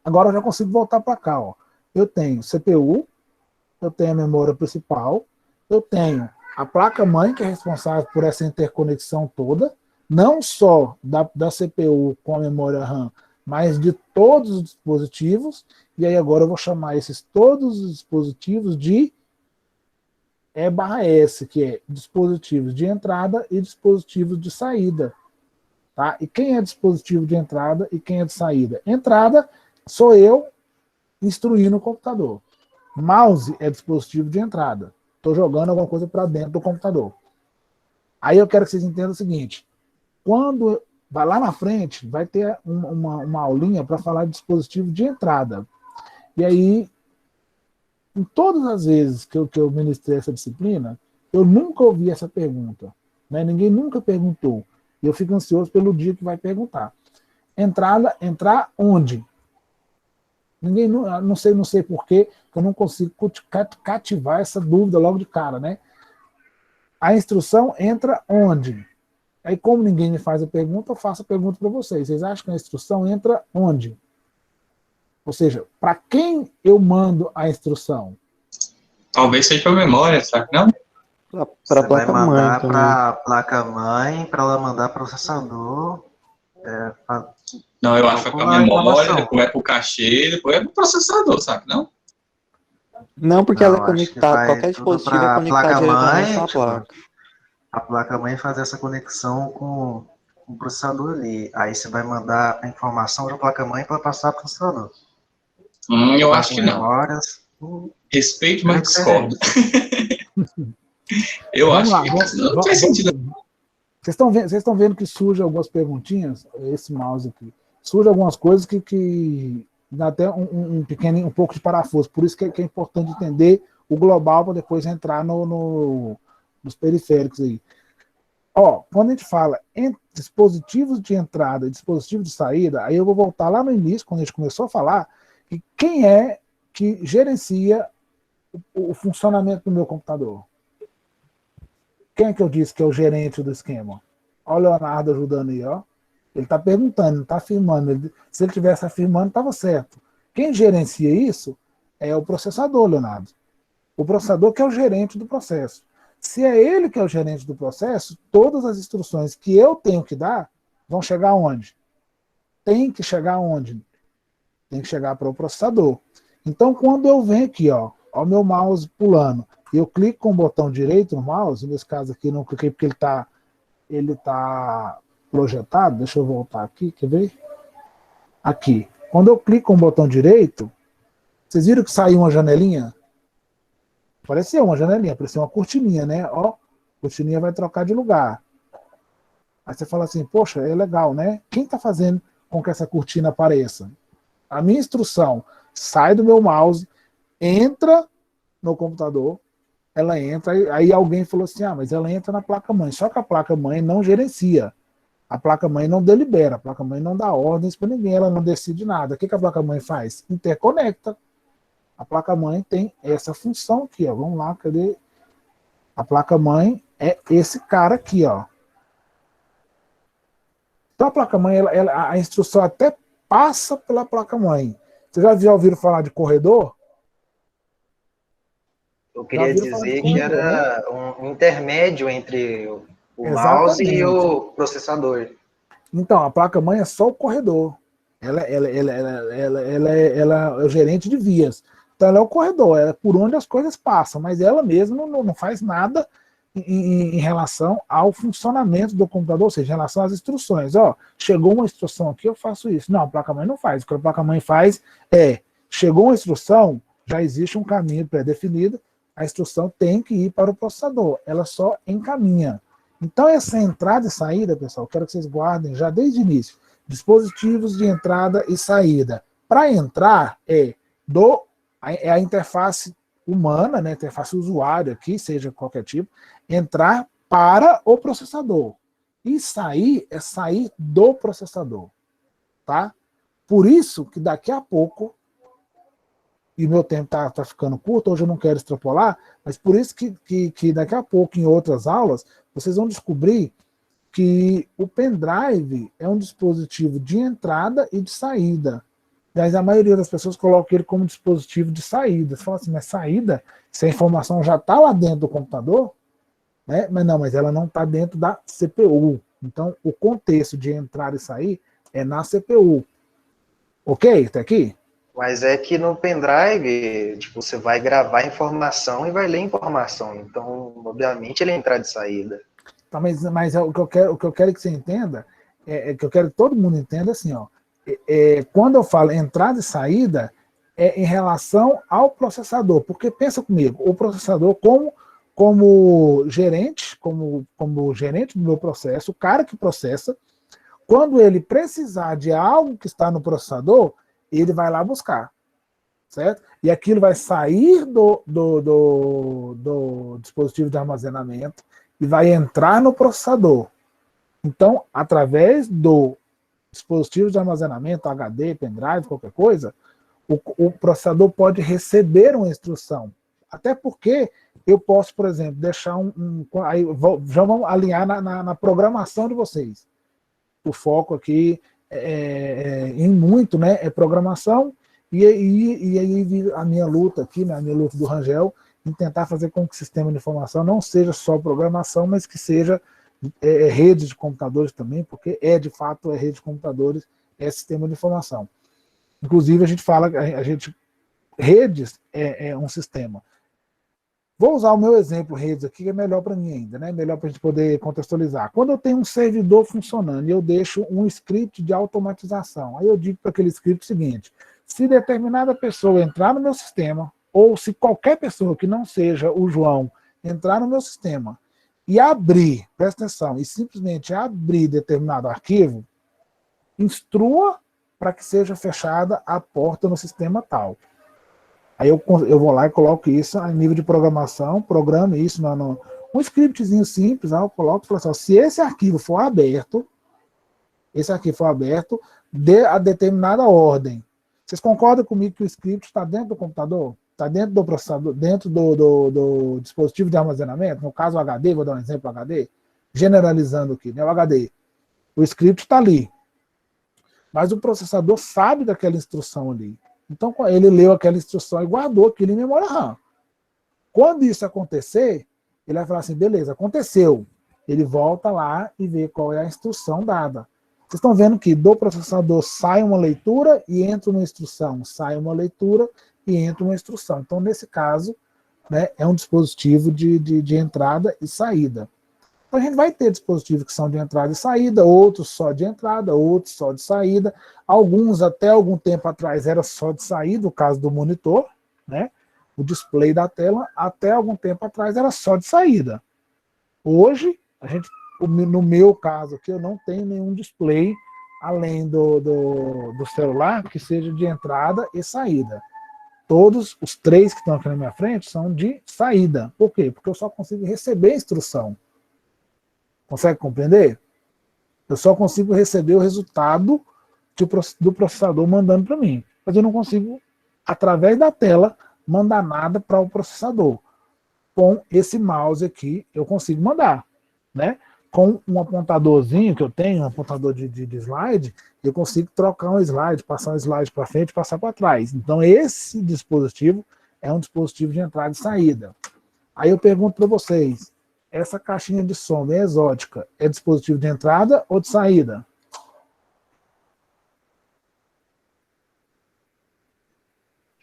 Agora eu já consigo voltar para cá. Ó. Eu tenho CPU, eu tenho a memória principal, eu tenho a placa-mãe, que é responsável por essa interconexão toda, não só da CPU com a memória RAM, mas de todos os dispositivos, e aí agora eu vou chamar todos os dispositivos de E/S, que é dispositivos de entrada e dispositivos de saída. Tá? E quem é dispositivo de entrada e quem é de saída? Entrada sou eu instruindo o computador. Mouse é dispositivo de entrada. Estou jogando alguma coisa para dentro do computador. Aí eu quero que vocês entendam o seguinte, quando vai lá na frente, vai ter uma aulinha para falar de dispositivo de entrada. E aí, em todas as vezes que eu ministrei essa disciplina, eu nunca ouvi essa pergunta. Né? Ninguém nunca perguntou. E eu fico ansioso pelo dia que vai perguntar. Entrar onde? Ninguém, não sei porquê, que eu não consigo cativar essa dúvida logo de cara. Né? A instrução entra onde? Aí, como ninguém me faz a pergunta, eu faço a pergunta para vocês. Vocês acham que a instrução entra onde? Ou seja, para quem eu mando a instrução?
Talvez seja para memória, sabe? Não?
Para a
Vai
placa-mãe
mandar
também.
para a placa-mãe, para ela mandar processador.
Não, eu acho que é para
Calcula a
memória,
informação.
depois é para o cachê, depois é para o processador, sabe? Não?
Não, porque ela é
Não, acho que
conectada,
vai
qualquer
tudo
dispositivo é
pra
conectado diretamente com a
placa-mãe,
placa.
a placa-mãe fazer essa conexão com o processador ali. Aí você vai mandar a informação para a placa-mãe para passar para o processador.
Eu acho que não.
Horas.
Respeito, mas
Creio que
discordo. Eu
Vamos
acho
lá,
que não faz sentido.
Vocês estão vendo que surgem algumas perguntinhas, esse mouse aqui, surgem algumas coisas que dá até um pouco de parafuso, por isso que é importante entender o global para depois entrar nos periféricos aí. Ó, quando a gente fala em dispositivos de entrada e dispositivos de saída, aí eu vou voltar lá no início, quando a gente começou a falar, que quem é que gerencia o funcionamento do meu computador? Quem é que eu disse que é o gerente do esquema? Olha o Leonardo ajudando aí, ó. Ele está perguntando, não está afirmando. Se ele estivesse afirmando, estava certo. Quem gerencia isso é o processador, Leonardo. O processador que é o gerente do processo. Se é ele que é o gerente do processo, todas as instruções que eu tenho que dar vão chegar onde? Tem que chegar onde? Tem que chegar para o processador. Então, quando eu venho aqui, ó o meu mouse pulando, e eu clico com o botão direito no mouse, nesse caso aqui não cliquei porque ele tá projetado, deixa eu voltar aqui, quer ver? Aqui. Quando eu clico com o botão direito, vocês viram que saiu uma janelinha? Apareceu uma janelinha, apareceu uma cortininha, né? Ó, a cortininha vai trocar de lugar. Aí você fala assim, poxa, é legal, né? Quem está fazendo com que essa cortina apareça? A minha instrução sai do meu mouse, entra no computador, ela entra, aí alguém falou assim, mas ela entra na placa-mãe, só que a placa-mãe não gerencia, a placa-mãe não delibera, a placa-mãe não dá ordens para ninguém, ela não decide nada. O que a placa-mãe faz? Interconecta. A placa-mãe tem essa função aqui, ó. Vamos lá, cadê? A placa-mãe é esse cara aqui, ó. Então a placa-mãe, a instrução até passa pela placa-mãe. Vocês já ouviram falar de corredor?
Eu queria dizer que era um intermédio entre o mouse e o processador.
Então, a placa-mãe é só o corredor. Ela é o gerente de vias. Então, ela é o corredor, é por onde as coisas passam, mas ela mesma não faz nada em relação ao funcionamento do computador, ou seja, em relação às instruções. Ó, chegou uma instrução aqui, eu faço isso. Não, a placa-mãe não faz. O que a placa-mãe faz chegou uma instrução, já existe um caminho pré-definido, a instrução tem que ir para o processador, ela só encaminha. Então, essa entrada e saída, pessoal, quero que vocês guardem já desde o início. Dispositivos de entrada e saída. Para entrar, é a interface humana, né, interface usuário aqui, seja qualquer tipo, entrar para o processador. E sair é sair do processador. Tá? Por isso que daqui a pouco, e meu tempo tá ficando curto, hoje eu não quero extrapolar, mas por isso que daqui a pouco, em outras aulas, vocês vão descobrir que o pendrive é um dispositivo de entrada e de saída. Mas a maioria das pessoas coloca ele como dispositivo de saída. Você fala assim, mas saída, se a informação já está lá dentro do computador, né? Mas ela não está dentro da CPU. Então, o contexto de entrar e sair é na CPU. Ok? Até aqui?
Mas é que no pendrive, tipo, você vai gravar informação e vai ler informação. Então, obviamente, ele é entrada e saída.
Tá, mas o que eu quero que você entenda, que eu quero que todo mundo entenda assim, ó. Quando eu falo entrada e saída, é em relação ao processador. Porque pensa comigo, o processador como gerente, como gerente do meu processo, o cara que processa, quando ele precisar de algo que está no processador, ele vai lá buscar, certo? E aquilo vai sair do dispositivo de armazenamento e vai entrar no processador. Então, através do dispositivo de armazenamento, HD, pendrive, qualquer coisa, o processador pode receber uma instrução. Até porque eu posso, por exemplo, deixar aí já vamos alinhar na programação de vocês. O foco aqui em muito, né, é programação, e aí a minha luta aqui, né, a minha luta do Rangel, em tentar fazer com que o sistema de informação não seja só programação, mas que seja rede de computadores também, porque de fato rede de computadores, é sistema de informação. Inclusive, a gente fala, redes é um sistema. Vou usar o meu exemplo, redes aqui, que é melhor para mim ainda, né? Melhor para a gente poder contextualizar. Quando eu tenho um servidor funcionando e eu deixo um script de automatização, aí eu digo para aquele script o seguinte, Se determinada pessoa entrar no meu sistema, ou se qualquer pessoa que não seja o João entrar no meu sistema e abrir, presta atenção, e simplesmente abrir determinado arquivo, instrua para que seja fechada a porta no sistema tal. Aí eu vou lá e coloco isso a nível de programação, programe isso um scriptzinho simples, eu coloco e falo assim, se esse arquivo for aberto, dê a determinada ordem. Vocês concordam comigo que o script está dentro do computador? Está dentro do processador, dentro do dispositivo de armazenamento? No caso o HD, vou dar um exemplo HD, generalizando aqui, né, o HD. O script está ali. Mas o processador sabe daquela instrução ali. Então, ele leu aquela instrução e guardou aquilo em memória RAM. Quando isso acontecer, ele vai falar assim, beleza, aconteceu. Ele volta lá e vê qual é a instrução dada. Vocês estão vendo que do processador sai uma leitura e entra uma instrução. Sai uma leitura e entra uma instrução. Então, nesse caso, né, é um dispositivo de entrada e saída. Então, a gente vai ter dispositivos que são de entrada e saída, outros só de entrada, outros só de saída. Alguns, até algum tempo atrás, era só de saída, o caso do monitor, né? O display da tela, até algum tempo atrás, era só de saída. Hoje, no meu caso aqui, eu não tenho nenhum display, além do celular, que seja de entrada e saída. Todos os 3 que estão aqui na minha frente são de saída. Por quê? Porque eu só consigo receber a instrução. Consegue compreender? Eu só consigo receber o resultado do processador mandando para mim. Mas eu não consigo, através da tela, mandar nada para o processador. Com esse mouse aqui, eu consigo mandar. Né? Com um apontadorzinho que eu tenho, um apontador de slide, eu consigo trocar um slide, passar um slide para frente e passar para trás. Então, esse dispositivo é um dispositivo de entrada e saída. Aí eu pergunto para vocês, essa caixinha de som bem exótica é dispositivo de entrada ou de saída?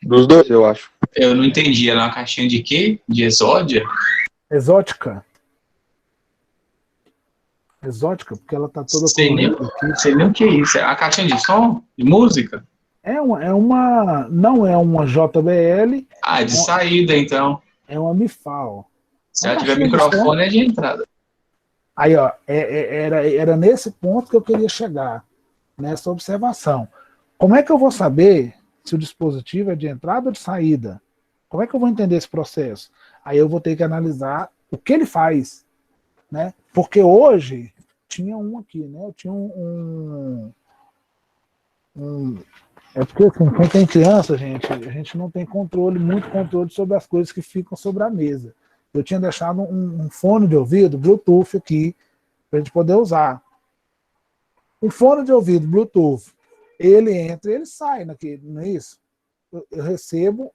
Dos dois, eu acho.
Eu não entendi. Era uma caixinha de quê? De exódia?
Exótica. Exótica, porque ela tá toda colorida aqui.
Sei nem o que é isso. É uma caixinha de som? De música?
Não é uma JBL.
Ah, é de saída, então.
É uma MIFAL.
Se ela tiver microfone, é de entrada.
Aí, ó, era nesse ponto que eu queria chegar, nessa observação. Como é que eu vou saber se o dispositivo é de entrada ou de saída? Como é que eu vou entender esse processo? Aí eu vou ter que analisar o que ele faz, né? Porque hoje tinha um aqui, né? Eu tinha é porque assim, quando tem criança, a gente não tem muito controle sobre as coisas que ficam sobre a mesa. Eu tinha deixado um fone de ouvido Bluetooth aqui, para a gente poder usar. Um fone de ouvido Bluetooth, ele entra e ele sai, não é isso? Eu recebo,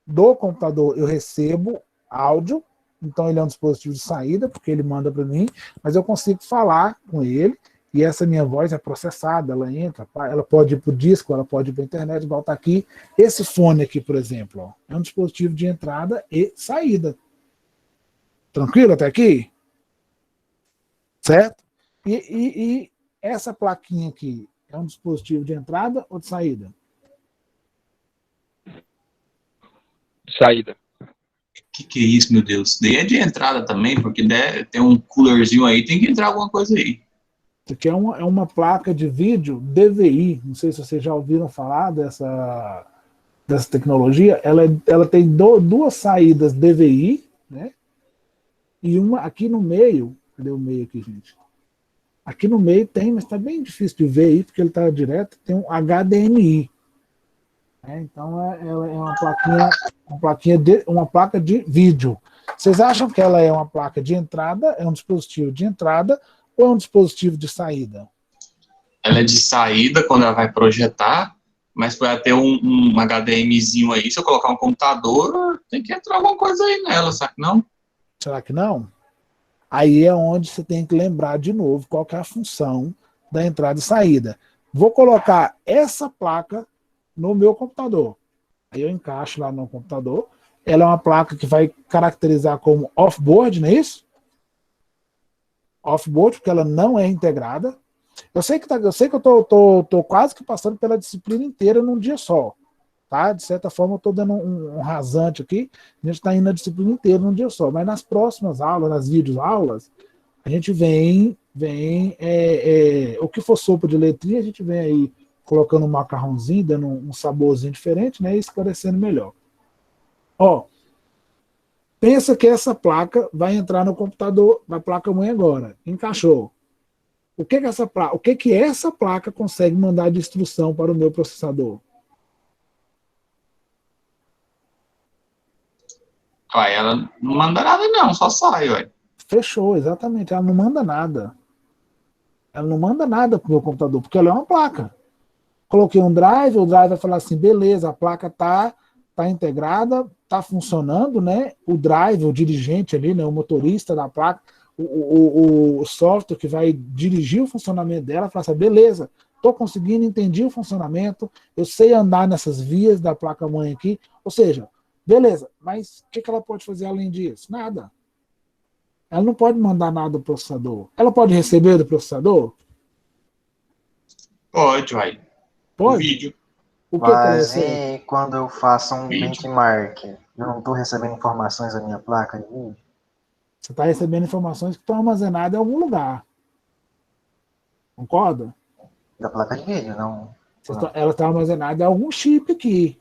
do computador, eu recebo áudio, então ele é um dispositivo de saída, porque ele manda para mim, mas eu consigo falar com ele, e essa minha voz é processada, ela entra, ela pode ir para o disco, ela pode ir para a internet, igual está aqui. Esse fone aqui, por exemplo, ó, é um dispositivo de entrada e saída. Tranquilo até aqui? Certo? E essa plaquinha aqui é um dispositivo de entrada ou de saída?
Saída.
Que é isso, meu Deus? Daí é de entrada também, porque tem um coolerzinho aí, tem que entrar alguma coisa aí.
Isso aqui é uma placa de vídeo DVI. Não sei se vocês já ouviram falar dessa tecnologia. Ela tem duas saídas DVI, né? E uma aqui no meio. Cadê o meio aqui, gente? Aqui no meio tem, mas está bem difícil de ver aí, porque ele está direto, tem um HDMI. Então ela é uma placa de vídeo. Vocês acham que ela é uma placa de entrada, é um dispositivo de entrada, ou é um dispositivo de saída?
Ela é de saída quando ela vai projetar, mas para ter um HDMizinho aí, se eu colocar um computador, tem que entrar alguma coisa aí nela, sabe? Não?
Será que não? Aí é onde você tem que lembrar de novo qual que é a função da entrada e saída. Vou colocar essa placa no meu computador. Aí eu encaixo lá no computador. Ela é uma placa que vai caracterizar como off-board, não é isso? Off-board, porque ela não é integrada. Eu sei que eu tô quase que passando pela disciplina inteira num dia só. tá? De certa forma, eu estou dando um rasante aqui, a gente está indo a disciplina inteira num dia só, mas nas próximas aulas, nas videoaulas, a gente vem o que for sopa de letrinha, a gente vem aí colocando um macarrãozinho, dando um saborzinho diferente, né, e esclarecendo melhor. Ó, pensa que essa placa vai entrar no computador da placa-mãe agora, encaixou. O que essa placa consegue mandar de instrução para o meu processador?
Ué, ela não manda nada não, só sai, ué.
Fechou, exatamente. Ela não manda nada. Ela não manda nada para o meu computador, porque ela é uma placa. Coloquei um drive, o drive vai falar assim, beleza, a placa tá integrada, tá funcionando, né? O drive, o dirigente ali, né? O motorista da placa, o software que vai dirigir o funcionamento dela, fala assim, beleza, tô conseguindo, entendi o funcionamento, eu sei andar nessas vias da placa-mãe aqui, ou seja, beleza, mas o que ela pode fazer além disso? Nada. Ela não pode mandar nada do processador. Ela pode receber do processador?
Pode, ué. O
Pode.
vídeo.
O que ela
Mas
recebe?
e quando eu faço um
Vídeo.
benchmark? Eu não estou recebendo informações da minha placa de vídeo?
Você está recebendo informações que estão armazenadas em algum lugar. Concorda?
Da placa de vídeo, não.
Ela está armazenada em algum chip aqui.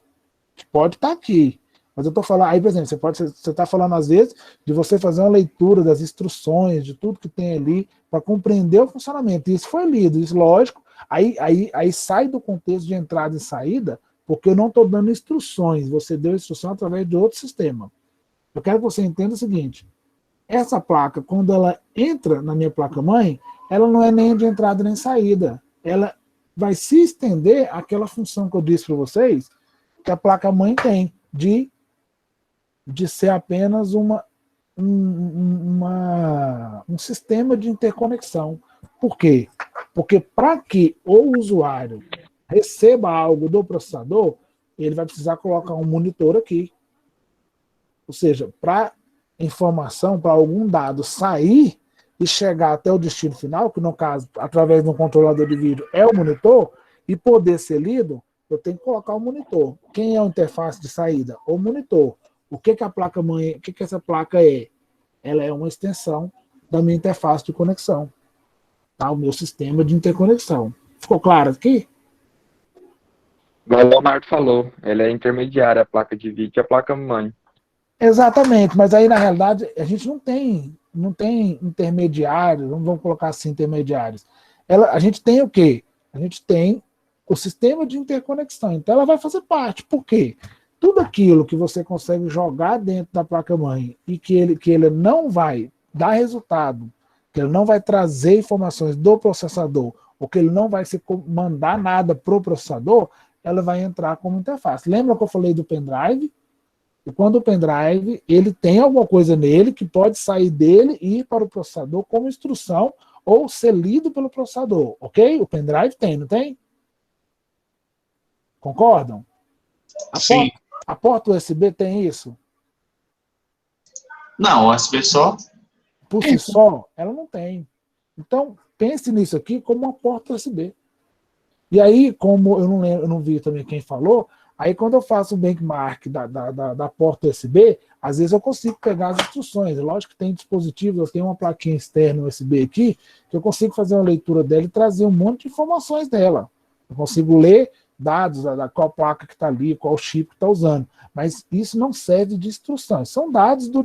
Que pode estar aqui. Mas eu estou falando, aí, por exemplo, você está falando às vezes de você fazer uma leitura das instruções, de tudo que tem ali, para compreender o funcionamento. Isso foi lido, isso lógico. Aí sai do contexto de entrada e saída, porque eu não estou dando instruções. Você deu instrução através de outro sistema. Eu quero que você entenda o seguinte: essa placa, quando ela entra na minha placa-mãe, ela não é nem de entrada nem saída. Ela vai se estender àquela função que eu disse para vocês, que a placa-mãe tem, de ser apenas um sistema de interconexão. Por quê? Porque para que o usuário receba algo do processador, ele vai precisar colocar um monitor aqui. Ou seja, para informação, para algum dado sair e chegar até o destino final, que no caso, através de um controlador de vídeo, é o monitor, e poder ser lido, eu tenho que colocar o monitor. Quem é a interface de saída? O monitor. O que a placa-mãe, o que essa placa é? Ela é uma extensão da minha interface de conexão. Tá? O meu sistema de interconexão. Ficou claro aqui?
Igual o Leonardo falou, ela é intermediária, a placa de vídeo e a placa-mãe.
Exatamente, mas aí na realidade a gente não tem intermediários, não vamos colocar assim intermediários. A gente tem o quê? A gente tem o sistema de interconexão, então ela vai fazer parte. Por quê? Tudo aquilo que você consegue jogar dentro da placa-mãe e que ele não vai dar resultado, que ele não vai trazer informações do processador, ou que ele não vai mandar nada para o processador, ela vai entrar como interface. Lembra que eu falei do pendrive? E quando o pendrive, ele tem alguma coisa nele que pode sair dele e ir para o processador como instrução ou ser lido pelo processador, ok? O pendrive tem, não tem? Concordam?
Sim.
A porta USB tem isso?
Não, USB só.
Por si só, ela não tem. Então, pense nisso aqui como uma porta USB. E aí, como eu não vi também quem falou, aí quando eu faço o benchmark da porta USB, às vezes eu consigo pegar as instruções. Lógico que tem dispositivos, eu tenho uma plaquinha externa USB aqui, que eu consigo fazer uma leitura dela e trazer um monte de informações dela. Eu consigo ler dados da qual placa que está ali, qual chip que está usando. Mas isso não serve de instrução, são dados do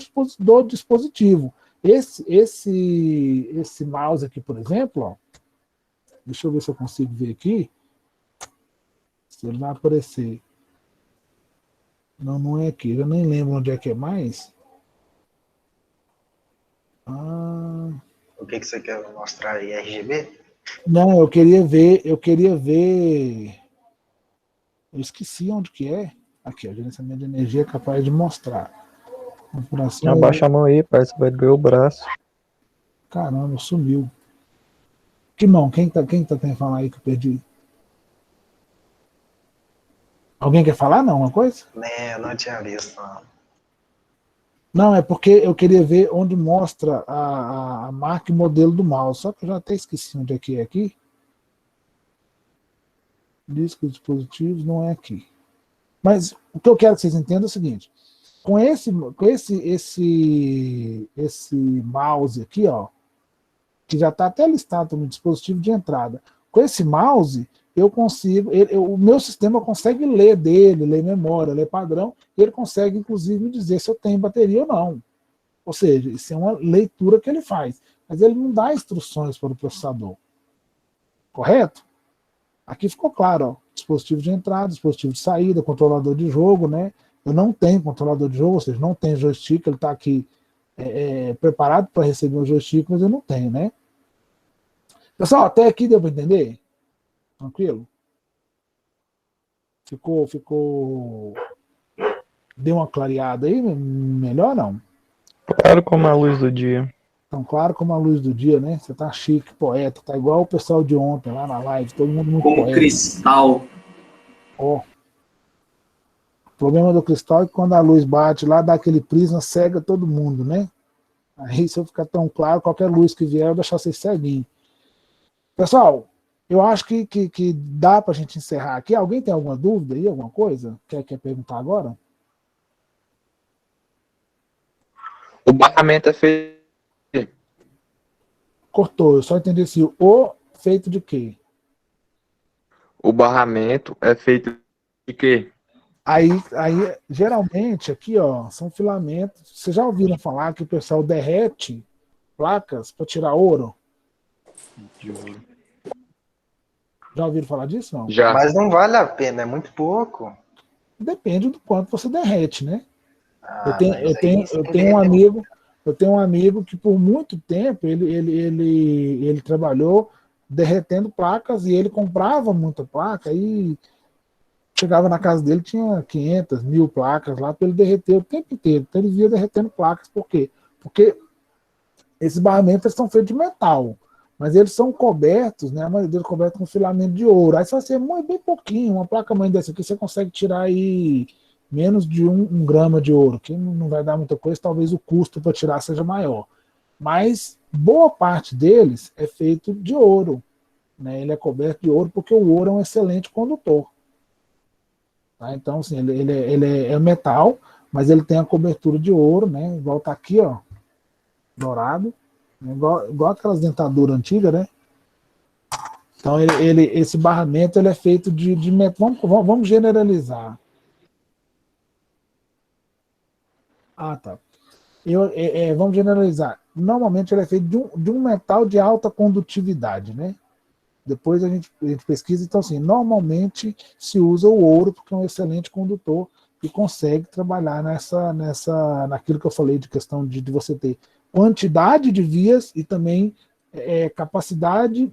dispositivo. Esse mouse aqui, por exemplo, ó, deixa eu ver se eu consigo ver aqui. Se ele vai aparecer. Não é aqui. Eu nem lembro onde é que é mais.
O que você quer mostrar aí? RGB?
Não, eu queria ver. Eu esqueci onde que é. Aqui, o gerenciamento de energia é capaz de mostrar. Configuração.
Abaixa a mão aí, parece que vai doer o braço.
Caramba, sumiu. Que mão? Quem tá tentando falar aí que eu perdi? Alguém quer falar, não, uma coisa?
Né, eu não tinha visto, não.
Não, é porque eu queria ver onde mostra a marca e modelo do mouse. Só que eu já até esqueci onde é que é aqui. Discos, dispositivos, não é aqui. Mas o que eu quero que vocês entendam é o seguinte: com esse mouse aqui, ó, que já está até listado no dispositivo de entrada, com esse mouse eu consigo, o meu sistema consegue ler dele, ler memória, ler padrão, e ele consegue inclusive me dizer se eu tenho bateria ou não. Ou seja, isso é uma leitura que ele faz, mas ele não dá instruções para o processador. Correto? Aqui ficou claro, ó, dispositivo de entrada, dispositivo de saída, controlador de jogo, né? Eu não tenho controlador de jogo, ou seja, não tenho joystick, ele está aqui preparado para receber o joystick, mas eu não tenho, né? Pessoal, até aqui deu para entender? Tranquilo? Ficou... Deu uma clareada aí? Melhor não?
Claro como a luz do dia.
Tão claro como a luz do dia, né? Você tá chique, poeta, tá igual o pessoal de ontem lá na live, todo mundo muito
Como
poeta.
cristal.
Ó. O problema do cristal é que quando a luz bate lá, dá aquele prisma, cega todo mundo, né? Aí se eu ficar tão claro, qualquer luz que vier, eu vou deixar vocês ceguinhos. Pessoal, eu acho que dá pra gente encerrar aqui. Alguém tem alguma dúvida aí, alguma coisa? Quer perguntar agora?
O barramento é feito.
Cortou, eu só entendi assim, o feito de quê?
O barramento é feito de quê?
Aí, geralmente, aqui, ó, são filamentos. Vocês já ouviram falar que o pessoal derrete placas para tirar ouro? Já ouviram falar disso, não?
Já.
Mas não vale a pena, é muito pouco.
Depende do quanto você derrete, né?
Ah,
Eu tenho um amigo que por muito tempo ele trabalhou derretendo placas e ele comprava muita placa e chegava na casa dele, tinha 500, 1000 placas lá para ele derreter o tempo inteiro. Então ele via derretendo placas. Por quê? Porque esses barramentos são feitos de metal, mas eles são cobertos, né? A maioria deles cobertos com filamento de ouro. Aí se você moe bem pouquinho, uma placa mãe dessa aqui, você consegue tirar aí menos de um grama de ouro, que não vai dar muita coisa, talvez o custo para tirar seja maior. Mas boa parte deles é feito de ouro, né? Ele é coberto de ouro porque o ouro é um excelente condutor. Tá? Então, assim, ele é metal, mas ele tem a cobertura de ouro, né? Igual tá aqui, ó, dourado, né? igual aquelas dentaduras antigas, né? Então, esse barramento ele é feito de metal. Vamos generalizar. Ah, tá. Vamos generalizar. Normalmente ele é feito de um metal de alta condutividade, né? Depois a gente pesquisa, então assim, normalmente se usa o ouro porque é um excelente condutor e consegue trabalhar naquilo que eu falei de questão de você ter quantidade de vias e também capacidade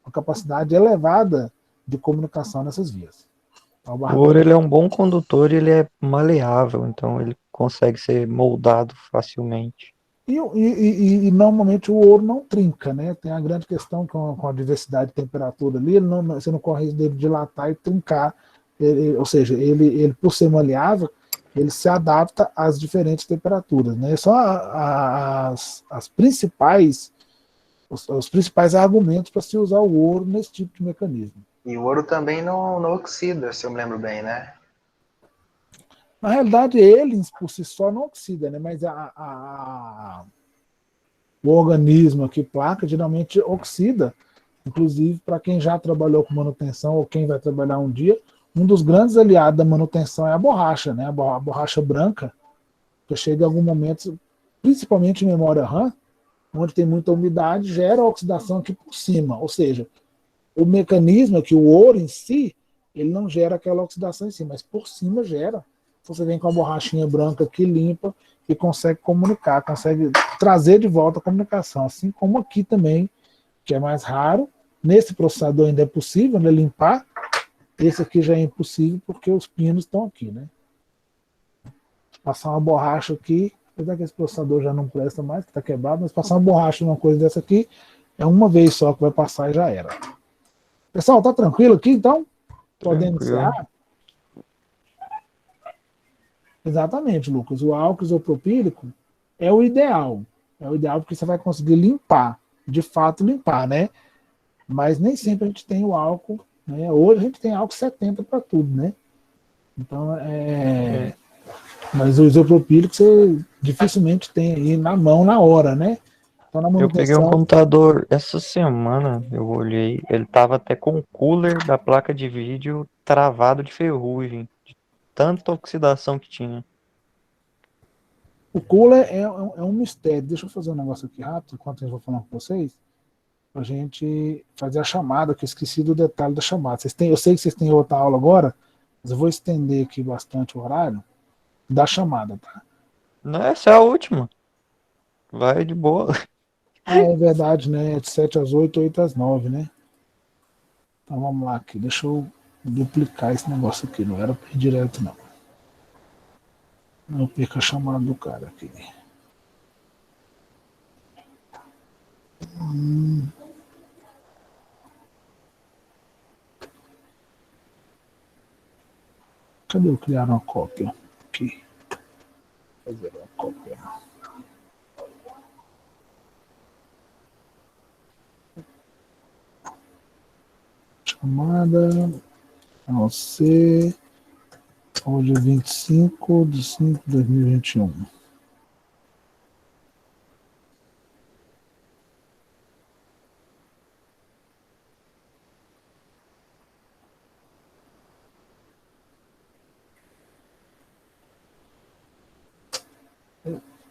uma capacidade elevada de comunicação nessas vias.
O ouro ele é um bom condutor e ele é maleável, então ele consegue ser moldado facilmente.
E normalmente o ouro não trinca, né? Tem a grande questão com a diversidade de temperatura ali, você não corre risco dele dilatar e trincar. Ou seja, ele por ser maleável, ele se adapta às diferentes temperaturas, né? São os principais argumentos para se usar o ouro nesse tipo de mecanismo.
E o ouro também não oxida, se eu me lembro bem, né?
Na realidade, ele por si só não oxida, né? Mas o organismo aqui, placa, geralmente oxida. Inclusive, para quem já trabalhou com manutenção ou quem vai trabalhar um dia, um dos grandes aliados da manutenção é a borracha, né? A borracha branca, que chega em algum momento, principalmente em memória RAM, onde tem muita umidade, gera oxidação aqui por cima. Ou seja, o mecanismo é que o ouro em si, ele não gera aquela oxidação em si, mas por cima gera. Você vem com a borrachinha branca que limpa e consegue comunicar, consegue trazer de volta a comunicação. Assim como aqui também, que é mais raro. Nesse processador ainda é possível, né, limpar. Esse aqui já é impossível porque os pinos estão aqui, né? Passar uma borracha aqui, apesar que esse processador já não presta mais, que está quebrado, mas passar uma borracha numa coisa dessa aqui, é uma vez só que vai passar e já era. Pessoal, tá tranquilo aqui, então? Podemos encerrar? Exatamente, Lucas. O álcool isopropílico é o ideal. É o ideal porque você vai conseguir limpar, de fato limpar, né? Mas nem sempre a gente tem o álcool né? Hoje a gente tem AUX 70 para tudo, né? Então, mas o isopropílico você dificilmente tem aí na mão na hora, né? Então, na
Eu peguei um
manutenção,
computador essa semana, eu olhei, ele tava até com o cooler da placa de vídeo travado de ferrugem, de tanta oxidação que tinha.
o cooler é um mistério. Deixa eu fazer um negócio aqui rápido, enquanto eu vou falando com vocês, para a gente fazer a chamada, que eu esqueci do detalhe da chamada. Eu sei que vocês têm outra aula agora, mas eu vou estender aqui bastante o horário da chamada, tá?
Não, essa é a última. Vai de boa.
Ah, é verdade, né? É de 7 às 8, 8 às 9, né? Então vamos lá aqui. Deixa eu duplicar esse negócio aqui. Não era para ir direto, não. Não perca a chamada do cara aqui. Cadê eu criar uma cópia? Aqui. Fazer uma cópia. Chamada a você hoje é 25/5/2021.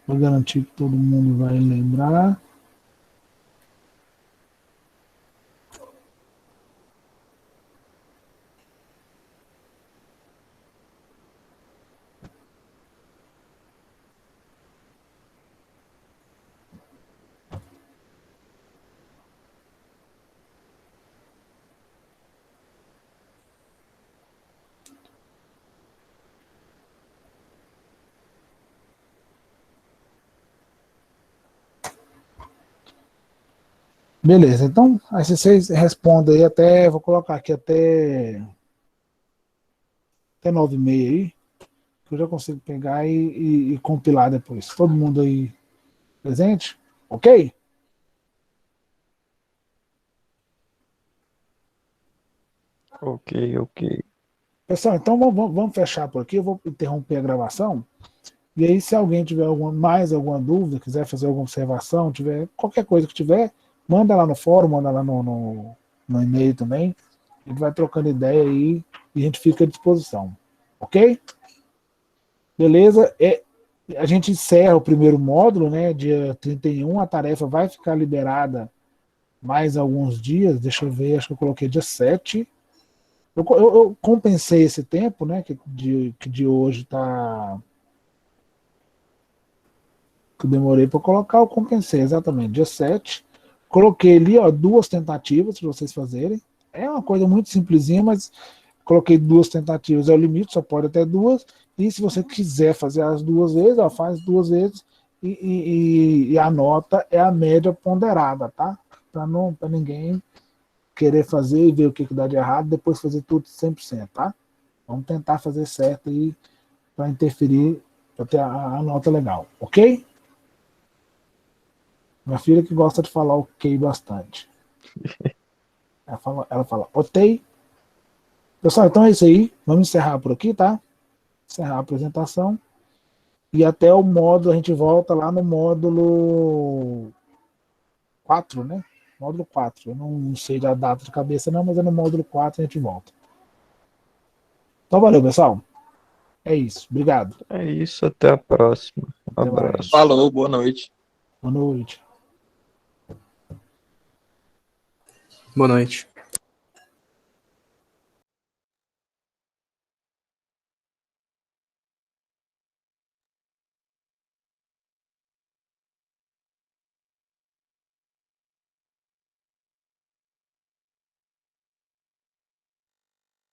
Vou garantir que todo mundo vai lembrar. Beleza, então, aí se vocês respondem aí até, vou colocar aqui até 9h30 aí, que eu já consigo pegar e compilar depois. Todo mundo aí presente? Ok?
Ok, ok.
Pessoal, então vamos fechar por aqui, eu vou interromper a gravação, e aí se alguém tiver mais alguma dúvida, quiser fazer alguma observação, tiver qualquer coisa que tiver, manda lá no fórum, manda lá no e-mail também, a gente vai trocando ideia aí e a gente fica à disposição. Ok? Beleza? A gente encerra o primeiro módulo, né? Dia 31, a tarefa vai ficar liberada mais alguns dias. Deixa eu ver, acho que eu coloquei dia 7. Eu compensei esse tempo, né? Que de hoje tá. Que eu demorei para colocar, eu compensei exatamente. Dia 7. Coloquei ali, ó, 2 tentativas para vocês fazerem. É uma coisa muito simplesinha, mas coloquei 2 tentativas, é o limite, só pode até 2. E se você quiser fazer as 2 vezes, ó, faz 2 vezes e a nota é a média ponderada, tá? Para ninguém querer fazer e ver o que dá de errado, depois fazer tudo 100%, tá? Vamos tentar fazer certo aí para interferir, para ter a nota legal, ok? Minha filha que gosta de falar ok bastante. Ela fala ok. Pessoal, então é isso aí. Vamos encerrar por aqui, tá? Encerrar a apresentação. E até o módulo, a gente volta lá no módulo 4, né? Módulo 4. Eu não sei da data de cabeça, não, mas é no módulo 4 a gente volta. Então valeu, pessoal. É isso. Obrigado.
É isso, até a próxima. Um
Até mais.
abraço.
Falou, boa noite.
Boa noite.
Boa noite.